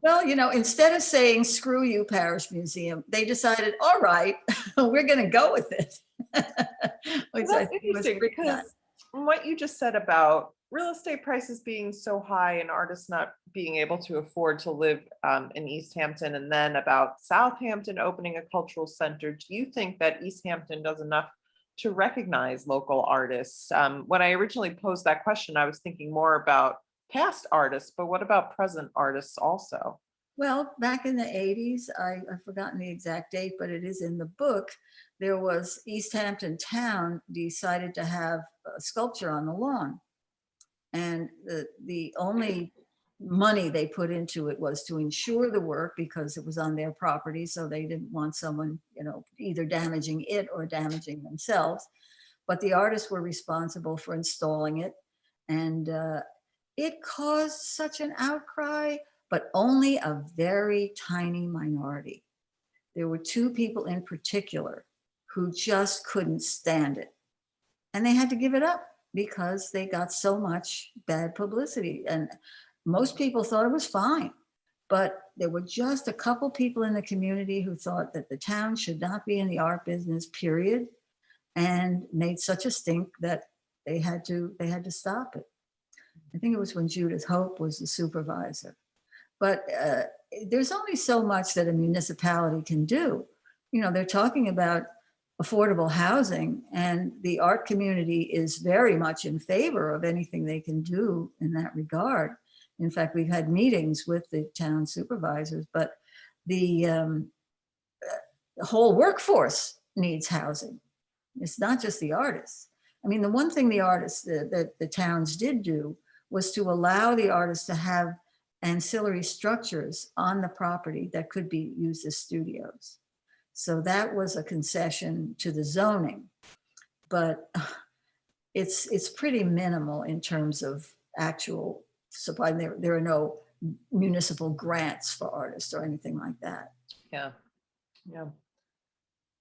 Well, you know, instead of saying, screw you, Parish Museum, they decided, all right, we're going to go with it. Which that's interesting, because what you just said about real estate prices being so high and artists not being able to afford to live in East Hampton, and then about Southampton opening a cultural center, do you think that East Hampton does enough to recognize local artists? When I originally posed that question, I was thinking more about past artists, but what about present artists also? Well, back in the 80s, I've forgotten the exact date, but it is in the book. There was East Hampton Town decided to have a sculpture on the lawn. And the only money they put into it was to insure the work because it was on their property. So they didn't want someone, either damaging it or damaging themselves. But the artists were responsible for installing it. And it caused such an outcry, but only a very tiny minority. There were two people in particular who just couldn't stand it. And they had to give it up because they got so much bad publicity. And most people thought it was fine. But there were just a couple people in the community who thought that the town should not be in the art business, period, and made such a stink that they had to stop it. I think it was when Judith Hope was the supervisor. But there's only so much that a municipality can do. They're talking about affordable housing, and the art community is very much in favor of anything they can do in that regard. In fact, we've had meetings with the town supervisors, but the whole workforce needs housing. It's not just the artists. I mean, the one thing the artists, that the towns did do was to allow the artists to have ancillary structures on the property that could be used as studios. So that was a concession to the zoning, but it's pretty minimal in terms of actual supply. There are no municipal grants for artists or anything like that. Yeah.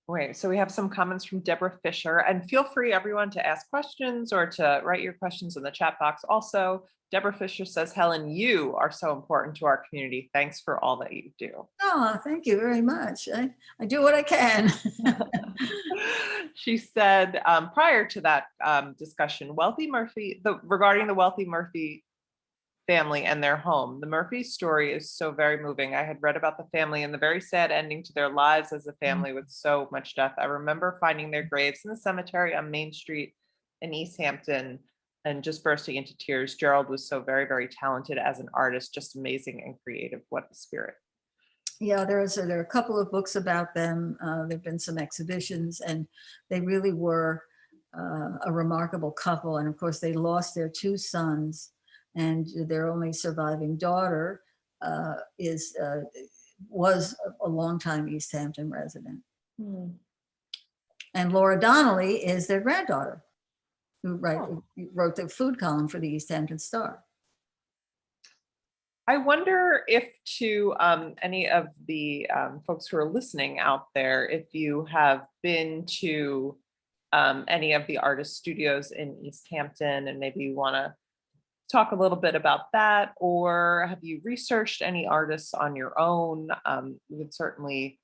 Wait, so we have some comments from Deborah Fisher, and feel free everyone to ask questions or to write your questions in the chat box. Also, Deborah Fisher says, Helen, you are so important to our community. Thanks for all that you do. Oh, thank you very much. I do what I can. She said, prior to that discussion, regarding the wealthy Murphy family and their home. The Murphy story is so very moving. I had read about the family and the very sad ending to their lives as a family with so much death. I remember finding their graves in the cemetery on Main Street in East Hampton and just bursting into tears. Gerald was so very, very talented as an artist, just amazing and creative. What a spirit. Yeah, there are a couple of books about them. There've been some exhibitions, and they really were a remarkable couple. And of course, they lost their two sons, and their only surviving daughter was a longtime East Hampton resident. And Laura Donnelly is their granddaughter, who wrote the food column for the East Hampton Star. I wonder if to any of the folks who are listening out there, if you have been to any of the artist studios in East Hampton and maybe you want to talk a little bit about that, or have you researched any artists on your own? We would certainly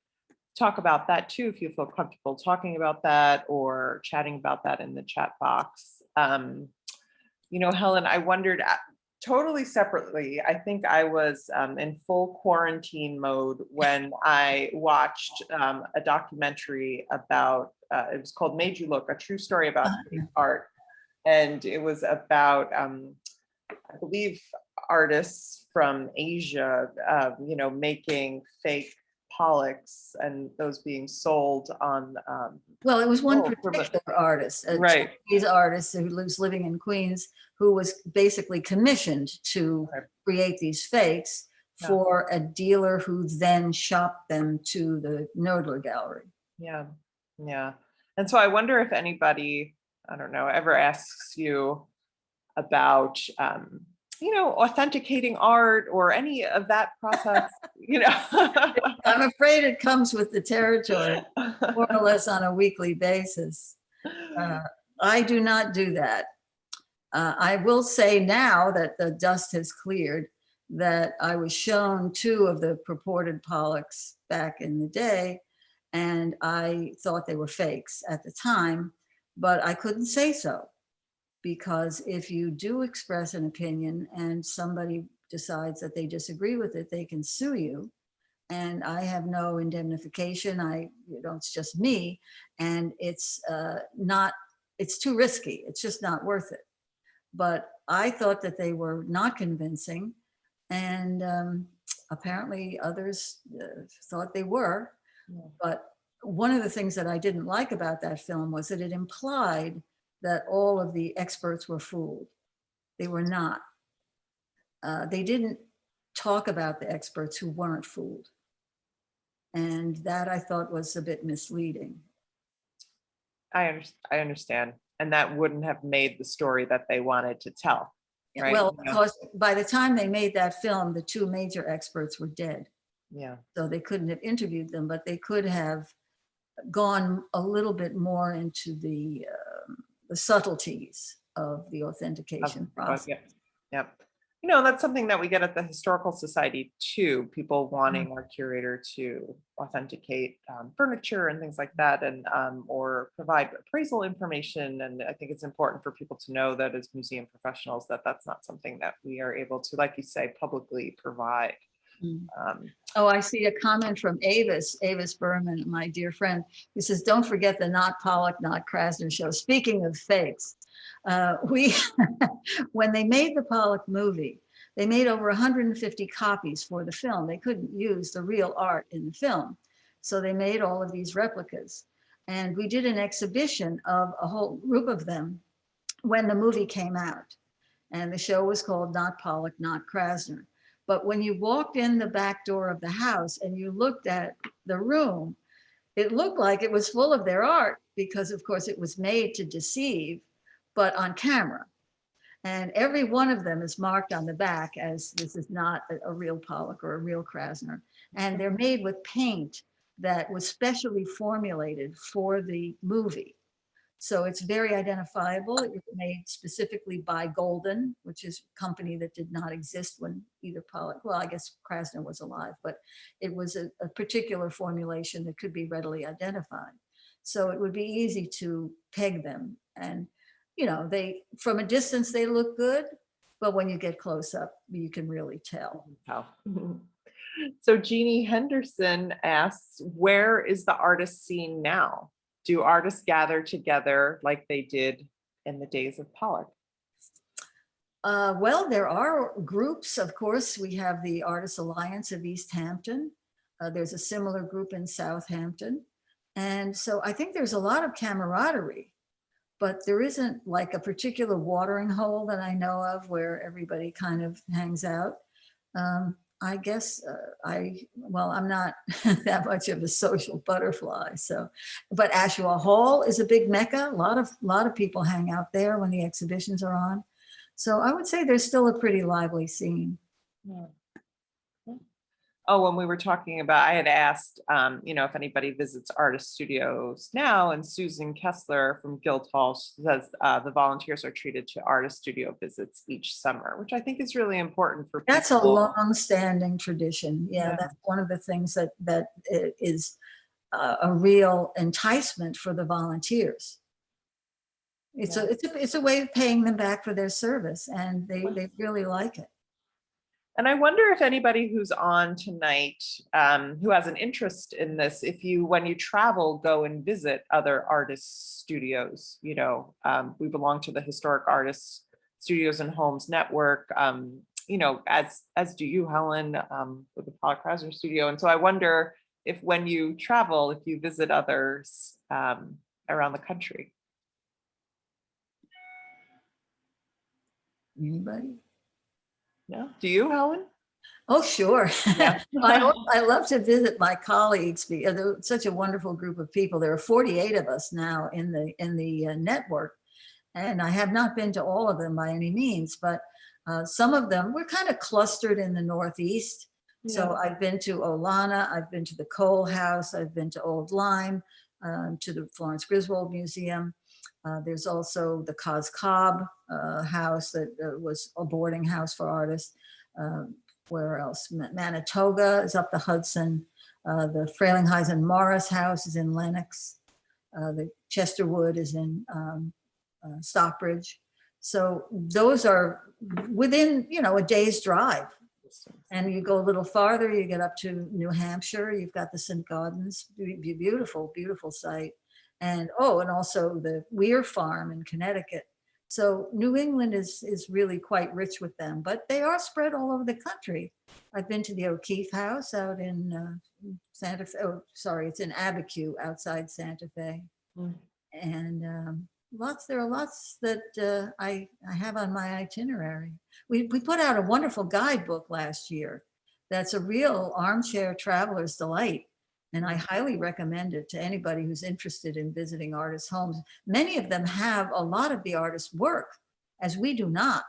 talk about that too, if you feel comfortable talking about that or chatting about that in the chat box. Helen, I wondered, totally separately, I think I was in full quarantine mode when I watched a documentary about, it was called Made You Look, a true story about art. And it was about, I believe, artists from Asia, making fake Pollocks and those being sold on. Well, it was one particular artist, a right. Chinese artist who was living in Queens, who was basically commissioned to create these fakes for a dealer who then shopped them to the Cigna Gallery. Yeah. And so I wonder if anybody, I don't know, ever asks you about, authenticating art or any of that process, I'm afraid it comes with the territory, more or less on a weekly basis. I do not do that. I will say now that the dust has cleared that I was shown two of the purported Pollocks back in the day, and I thought they were fakes at the time, but I couldn't say so. Because if you do express an opinion and somebody decides that they disagree with it, they can sue you. And I have no indemnification. It's just me. And it's too risky. It's just not worth it. But I thought that they were not convincing. And apparently others thought they were. Yeah. But one of the things that I didn't like about that film was that it implied that all of the experts were fooled. They were not. They didn't talk about the experts who weren't fooled. And that I thought was a bit misleading. I understand. And that wouldn't have made the story that they wanted to tell. Right? Well, Yeah. because by the time they made that film, the two major experts were dead. Yeah. So they couldn't have interviewed them, but they could have gone a little bit more into the subtleties of the authentication process. Yep. Yep. You know, that's something that we get at the Historical Society too, people wanting our curator to authenticate furniture and things like that, and or provide appraisal information. And I think it's important for people to know that as museum professionals, that that's not something that we are able to, like you say, publicly provide. Oh, I see a comment from Avis Berman, my dear friend. He says, don't forget the not Pollock, not Krasner show. Speaking of fakes, when they made the Pollock movie, they made over 150 copies for the film. They couldn't use the real art in the film. So they made all of these replicas. And we did an exhibition of a whole group of them when the movie came out. And the show was called Not Pollock, Not Krasner. But when you walked in the back door of the house and you looked at the room, it looked like it was full of their art because, of course, it was made to deceive, but on camera. And every one of them is marked on the back as this is not a real Pollock or a real Krasner. And they're made with paint that was specially formulated for the movie. So it's very identifiable. It was made specifically by Golden, which is a company that did not exist when either Pollock, well, I guess Krasner was alive, but it was a particular formulation that could be readily identified. So it would be easy to peg them. And, you know, they, from a distance, they look good, but when you get close up, you can really tell. Oh. So Jeannie Henderson asks, where is the artist scene now? Do artists gather together like they did in the days of Pollock? Well, there are groups, of course. We have the Artists Alliance of East Hampton. There's a similar group in Southampton. And so I think there's a lot of camaraderie, but there isn't like a particular watering hole that I know of where everybody kind of hangs out. I guess I'm not that much of a social butterfly. So, but Ashua Hall is a big mecca. A lot of people hang out there when the exhibitions are on. So I would say there's still a pretty lively scene. Yeah. Oh, when we were talking about, I had asked, you know, if anybody visits artist studios now, and Susan Kessler from Guildhall says the volunteers are treated to artist studio visits each summer, which I think is really important for people. That's a long-standing tradition. Yeah, that's one of the things that is a real enticement for the volunteers. It's a way of paying them back for their service, and they really like it. And I wonder if anybody who's on tonight who has an interest in this, if you, when you travel, go and visit other artists' studios. You know, we belong to the Historic Artists Studios and Homes Network, you know, as do you, Helen, with the Pollock Krasner Studio. And so I wonder if when you travel, if you visit others around the country. Anybody? No? Do you, Helen? Oh, sure. Yeah. I love to visit my colleagues. They're such a wonderful group of people. There are 48 of us now in the network, and I have not been to all of them by any means, but some of them, we're kind of clustered in the Northeast. Yeah. So I've been to Olana, I've been to the Cole House, I've been to Old Lyme, to the Florence Griswold Museum. There's also the Cos Cobb house that was a boarding house for artists. Where else? Manitoga is up the Hudson. The Frelinghuysen Morris house is in Lenox. The Chesterwood is in Stockbridge. So those are within, you know, a day's drive. And you go a little farther, you get up to New Hampshire. You've got the St. Gaudens, beautiful, beautiful site. And also the Weir Farm in Connecticut So New England is really quite rich with them, but they are spread all over the country. I've been to the O'Keefe House out in Santa Fe. Oh, sorry, it's in Abiquiu outside Santa Fe. Mm. And there are lots that I have on my itinerary. We put out a wonderful guidebook last year. That's a real armchair traveler's delight. And I highly recommend it to anybody who's interested in visiting artists' homes. Many of them have a lot of the artists' work, as we do not.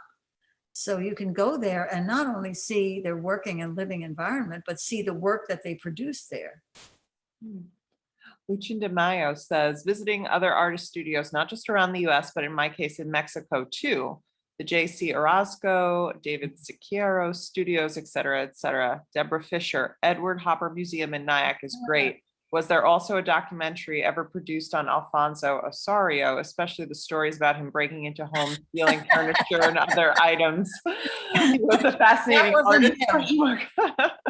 So you can go there and not only see their working and living environment, but see the work that they produce there. Lucien de Mayo says, visiting other artist studios, not just around the US, but in my case in Mexico too. The J.C. Orozco, David Siqueiros studios, et cetera, et cetera. Deborah Fisher, Edward Hopper Museum in Nyack is great. Was there also a documentary ever produced on Alfonso Osorio, especially the stories about him breaking into homes, stealing furniture and other items? He was a fascinating artist.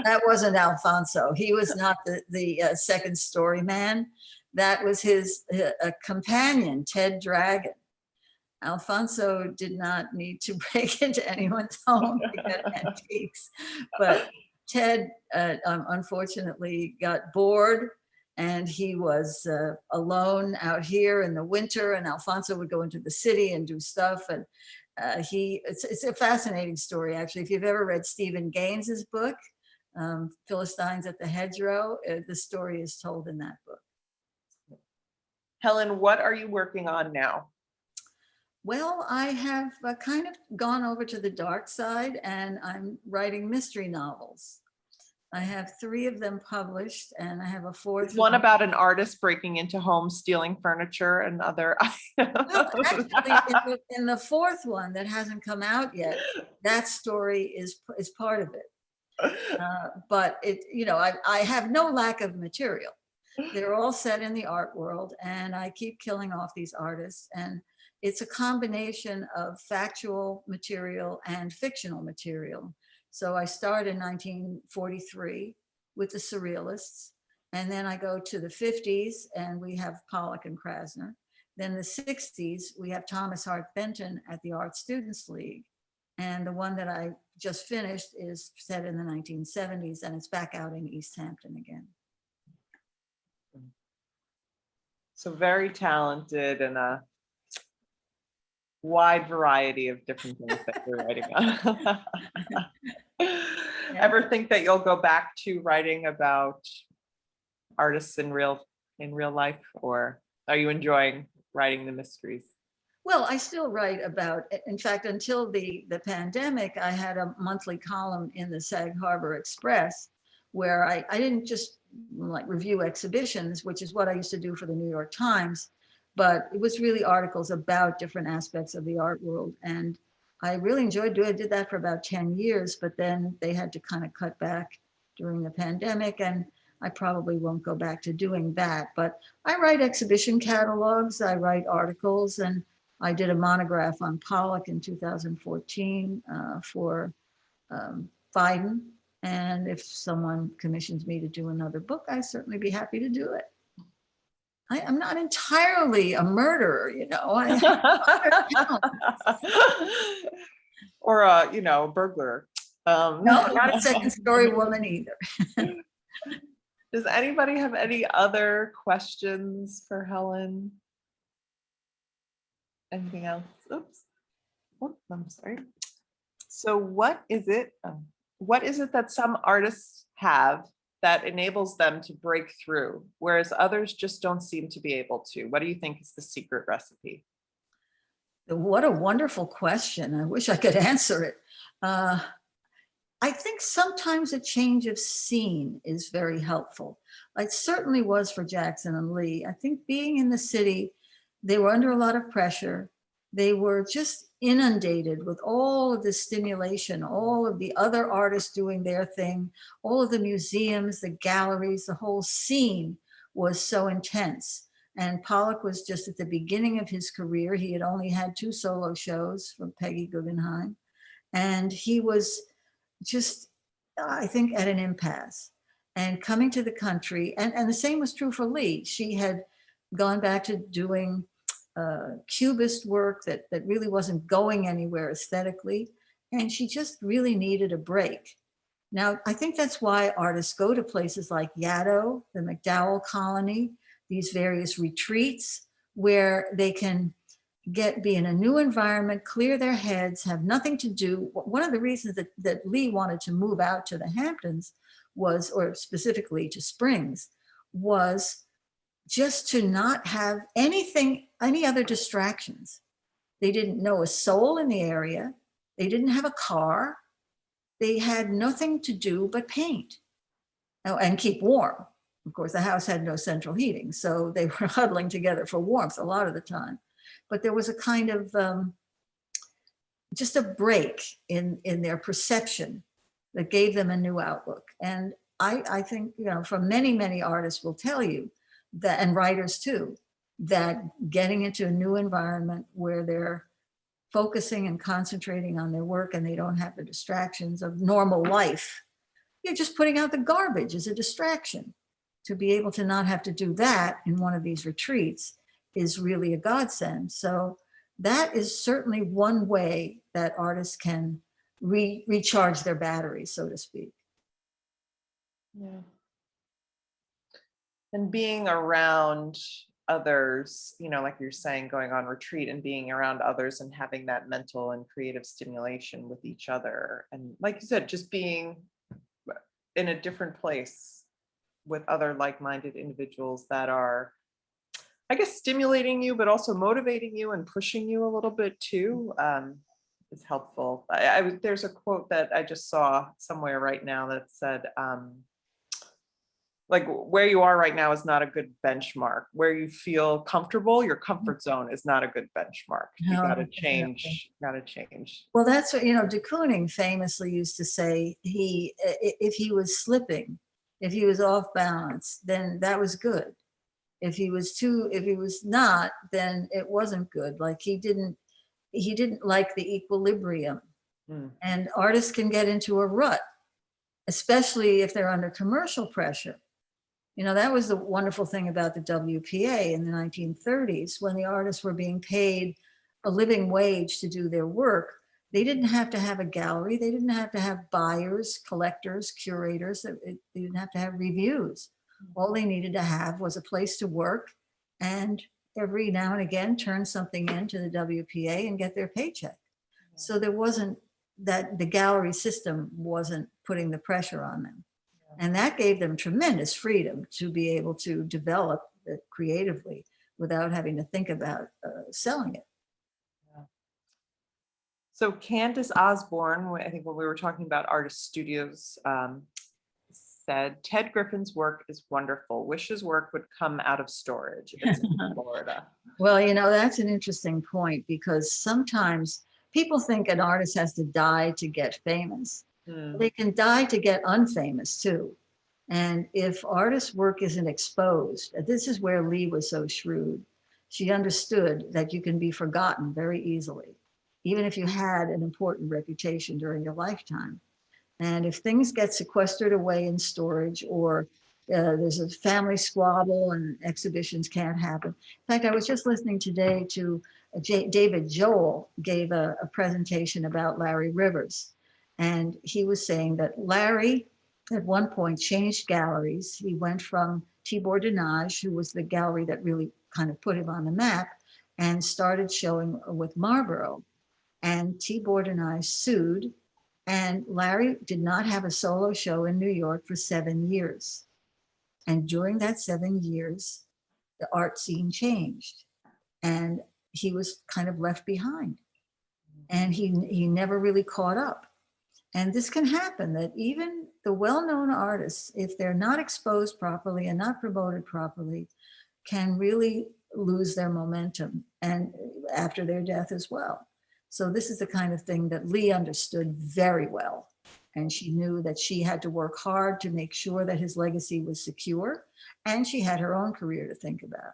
That wasn't Alfonso. He was not the second story man. That was his companion, Ted Dragon. Alfonso did not need to break into anyone's home to get antiques, but Ted unfortunately got bored, and he was alone out here in the winter, and Alfonso would go into the city and do stuff. And it's a fascinating story, actually. If you've ever read Stephen Gaines's book, Philistines at the Hedgerow, the story is told in that book. Helen, what are you working on now? Well, I have kind of gone over to the dark side, and I'm writing mystery novels. I have 3 of them published, and I have a 4th. One about an artist breaking into homes, stealing furniture and other items. Well, actually, in the 4th one that hasn't come out yet, that story is part of it. But I have no lack of material. They're all set in the art world, and I keep killing off these artists. And it's a combination of factual material and fictional material. So I start in 1943 with the Surrealists, and then I go to the 50s, and we have Pollock and Krasner. Then the 60s, we have Thomas Hart Benton at the Art Students League. And the one that I just finished is set in the 1970s, and it's back out in East Hampton again. So very talented and a wide variety of different things that you're writing on. Ever think that you'll go back to writing about artists in real life, or are you enjoying writing the mysteries? Well, I still write about, in fact, until the pandemic, I had a monthly column in the Sag Harbor Express where I didn't just like review exhibitions, which is what I used to do for the New York Times, but it was really articles about different aspects of the art world. And I really enjoyed doing it. I did that for about 10 years, but then they had to kind of cut back during the pandemic, and I probably won't go back to doing that. But I write exhibition catalogs, I write articles, and I did a monograph on Pollock in 2014 for Biden. And if someone commissions me to do another book, I'd certainly be happy to do it. I'm not entirely a murderer, or a burglar. No, not a second story woman either. Does anybody have any other questions for Helen? Anything else? Oops. Oh, I'm sorry. So what is it that some artists have that enables them to break through, whereas others just don't seem to be able to? What do you think is the secret recipe? What a wonderful question. I wish I could answer it. I think sometimes a change of scene is very helpful. It certainly was for Jackson and Lee. I think being in the city, they were under a lot of pressure. They were just inundated with all of the stimulation, all of the other artists doing their thing, all of the museums, the galleries, the whole scene was so intense. And Pollock was just at the beginning of his career. He had only had 2 solo shows from Peggy Guggenheim. And he was just, I think, at an impasse. And coming to the country, and the same was true for Lee. She had gone back to doing cubist work that really wasn't going anywhere aesthetically. And she just really needed a break. Now, I think that's why artists go to places like Yaddo, the MacDowell Colony, these various retreats where they can be in a new environment, clear their heads, have nothing to do. One of the reasons that Lee wanted to move out to the Hamptons was, or specifically to Springs, was just to not have anything, any other distractions. They didn't know a soul in the area. They didn't have a car. They had nothing to do but paint. Oh, and keep warm. Of course, the house had no central heating, so they were huddling together for warmth a lot of the time. But there was a kind of just a break in their perception that gave them a new outlook. And I think, you know, from many artists will tell you that, and writers too, that getting into a new environment where they're focusing and concentrating on their work and they don't have the distractions of normal life. You're just putting out the garbage as a distraction. To be able to not have to do that in one of these retreats is really a godsend. So that is certainly one way that artists can recharge their batteries, so to speak. Yeah. And being around others, you know, like you're saying, going on retreat and being around others and having that mental and creative stimulation with each other. And like you said, just being in a different place with other like-minded individuals that are, I guess, stimulating you, but also motivating you and pushing you a little bit too, is helpful. There's a quote that I just saw somewhere right now that said, like, where you are right now is not a good benchmark. Where you feel comfortable, your comfort zone is not a good benchmark. You No, gotta change, gotta change. Well, that's what, you know, de Kooning famously used to say, if he was slipping, if he was off balance, then that was good. If he was not, then it wasn't good. Like he didn't like the equilibrium. And artists can get into a rut, especially if they're under commercial pressure. You know, that was the wonderful thing about the WPA in the 1930s, when the artists were being paid a living wage to do their work. They didn't have to have a gallery. They didn't have to have buyers, collectors, curators. They didn't have to have reviews. All they needed to have was a place to work and every now and again turn something into the WPA and get their paycheck. So there wasn't that, the gallery system wasn't putting the pressure on them. And that gave them tremendous freedom to be able to develop it creatively without having to think about selling it. So Candace Osborne, I think when we were talking about artist studios, said, Ted Griffin's work is wonderful. Wish his work would come out of storage. It's in Florida. Well, you know, that's an interesting point, because sometimes people think an artist has to die to get famous. They can die to get unfamous too. And if artists' work isn't exposed, this is where Lee was so shrewd. She understood that you can be forgotten very easily, even if you had an important reputation during your lifetime. And if things get sequestered away in storage, or there's a family squabble and exhibitions can't happen. In fact, I was just listening today to David Joel gave a presentation about Larry Rivers. And he was saying that Larry at one point changed galleries. He went from Tibor Denage, who was the gallery that really kind of put him on the map, and started showing with Marlborough. And Tibor Denage sued, and Larry did not have a solo show in New York for 7 years. And during that 7 years, the art scene changed, and he was kind of left behind. And he never really caught up. And this can happen, that even the well-known artists, if they're not exposed properly and not promoted properly, can really lose their momentum, and after their death as well. So this is the kind of thing that Lee understood very well. And she knew that she had to work hard to make sure that his legacy was secure. And she had her own career to think about.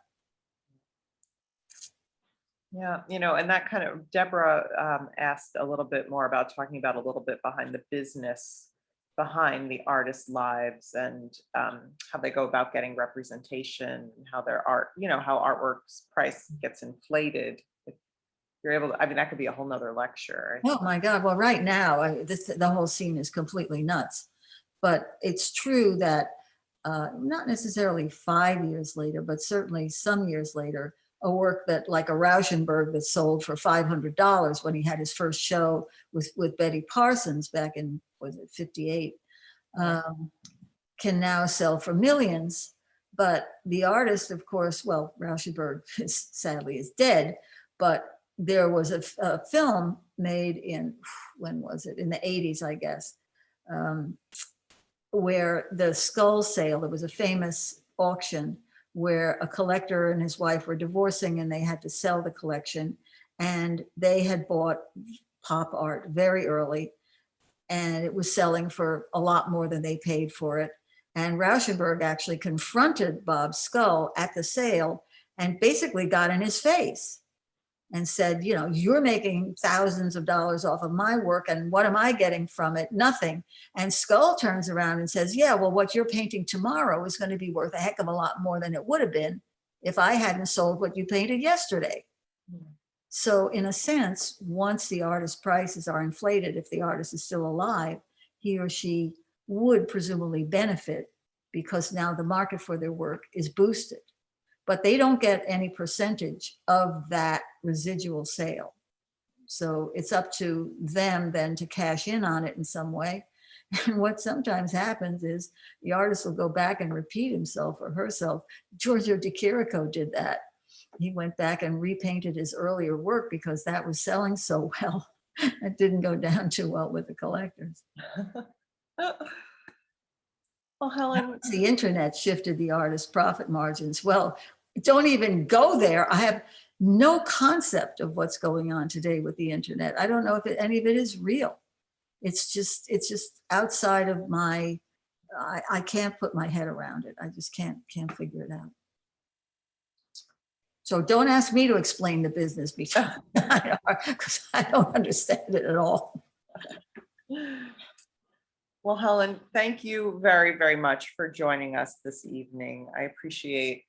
Yeah, you know, and that kind of, Deborah asked a little bit more about talking about a little bit behind the business behind the artists' lives and how they go about getting representation, how their art, how artwork's price gets inflated. If you're able to, I mean, that could be a whole nother lecture. Oh my God. Well, right now, the whole scene is completely nuts. But it's true that not necessarily 5 years later, but certainly some years later, a work that like a Rauschenberg that sold for $500 when he had his first show with Betty Parsons back in, was it 58, can now sell for millions. But the artist, of course, well, Rauschenberg sadly is dead, but there was a film made in, when was it? In the 80s, I guess, where the skull sale, there was a famous auction where a collector and his wife were divorcing and they had to sell the collection, and they had bought pop art very early and it was selling for a lot more than they paid for it. And Rauschenberg actually confronted Bob's skull at the sale and basically got in his face and said, you're making thousands of dollars off of my work, and what am I getting from it? Nothing. And Skull turns around and says, yeah, well, what you're painting tomorrow is going to be worth a heck of a lot more than it would have been if I hadn't sold what you painted yesterday. So in a sense, once the artist's prices are inflated, if the artist is still alive, he or she would presumably benefit because now the market for their work is boosted. But they don't get any percentage of that residual sale. So it's up to them then to cash in on it in some way. And what sometimes happens is the artist will go back and repeat himself or herself. Giorgio de Chirico did that. He went back and repainted his earlier work because that was selling so well. It didn't go down too well with the collectors. Well, Helen, the internet shifted the artist's profit margins. Well, don't even go there. I have no concept of what's going on today with the internet. I don't know if any of it is real. It's just outside of my, I can't put my head around it. I just can't figure it out. So don't ask me to explain the business because I don't understand it at all. Well, Helen, thank you very, very much for joining us this evening. I appreciate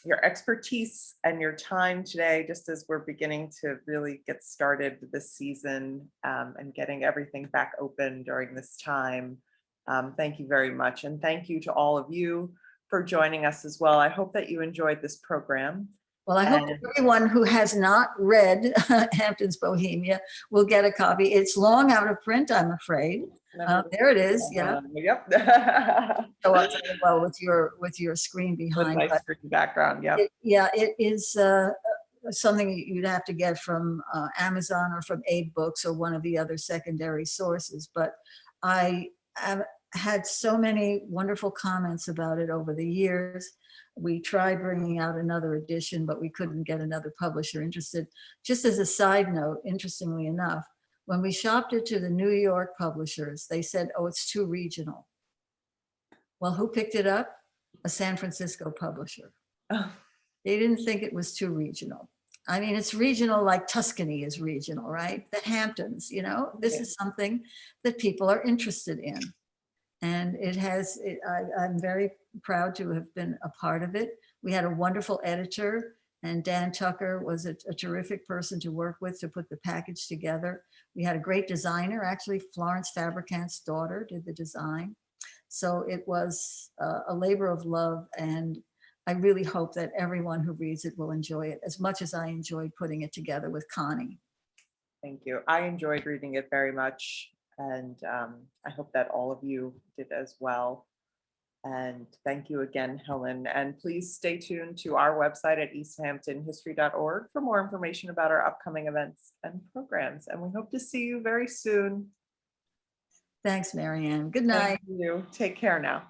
your expertise and your time today, just as we're beginning to really get started this season and getting everything back open during this time. Thank you very much. And thank you to all of you for joining us as well. I hope that you enjoyed this program. Well, I hope everyone who has not read Hamptons Bohemia will get a copy. It's long out of print, I'm afraid. There it is. Yeah. Yep. So I'll tell you, well, with your screen behind. With my screen background. Yeah. It is something you'd have to get from Amazon or from Aid Books or one of the other secondary sources. But I have had so many wonderful comments about it over the years. We tried bringing out another edition, but we couldn't get another publisher interested. Just as a side note, interestingly enough, when we shopped it to the New York publishers, they said, oh, it's too regional. Well, who picked it up? A San Francisco publisher. Oh. They didn't think it was too regional. I mean, it's regional like Tuscany is regional, right? The Hamptons, this is something that people are interested in. And I'm very proud to have been a part of it. We had a wonderful editor, and Dan Tucker was a terrific person to work with to put the package together. We had a great designer, actually Florence Fabricant's daughter did the design. So it was a labor of love, and I really hope that everyone who reads it will enjoy it as much as I enjoyed putting it together with Connie. Thank you. I enjoyed reading it very much. And I hope that all of you did as well. And thank you again, Helen. And please stay tuned to our website at easthamptonhistory.org for more information about our upcoming events and programs. And we hope to see you very soon. Thanks, Marianne. Good night. Thank you. Take care now.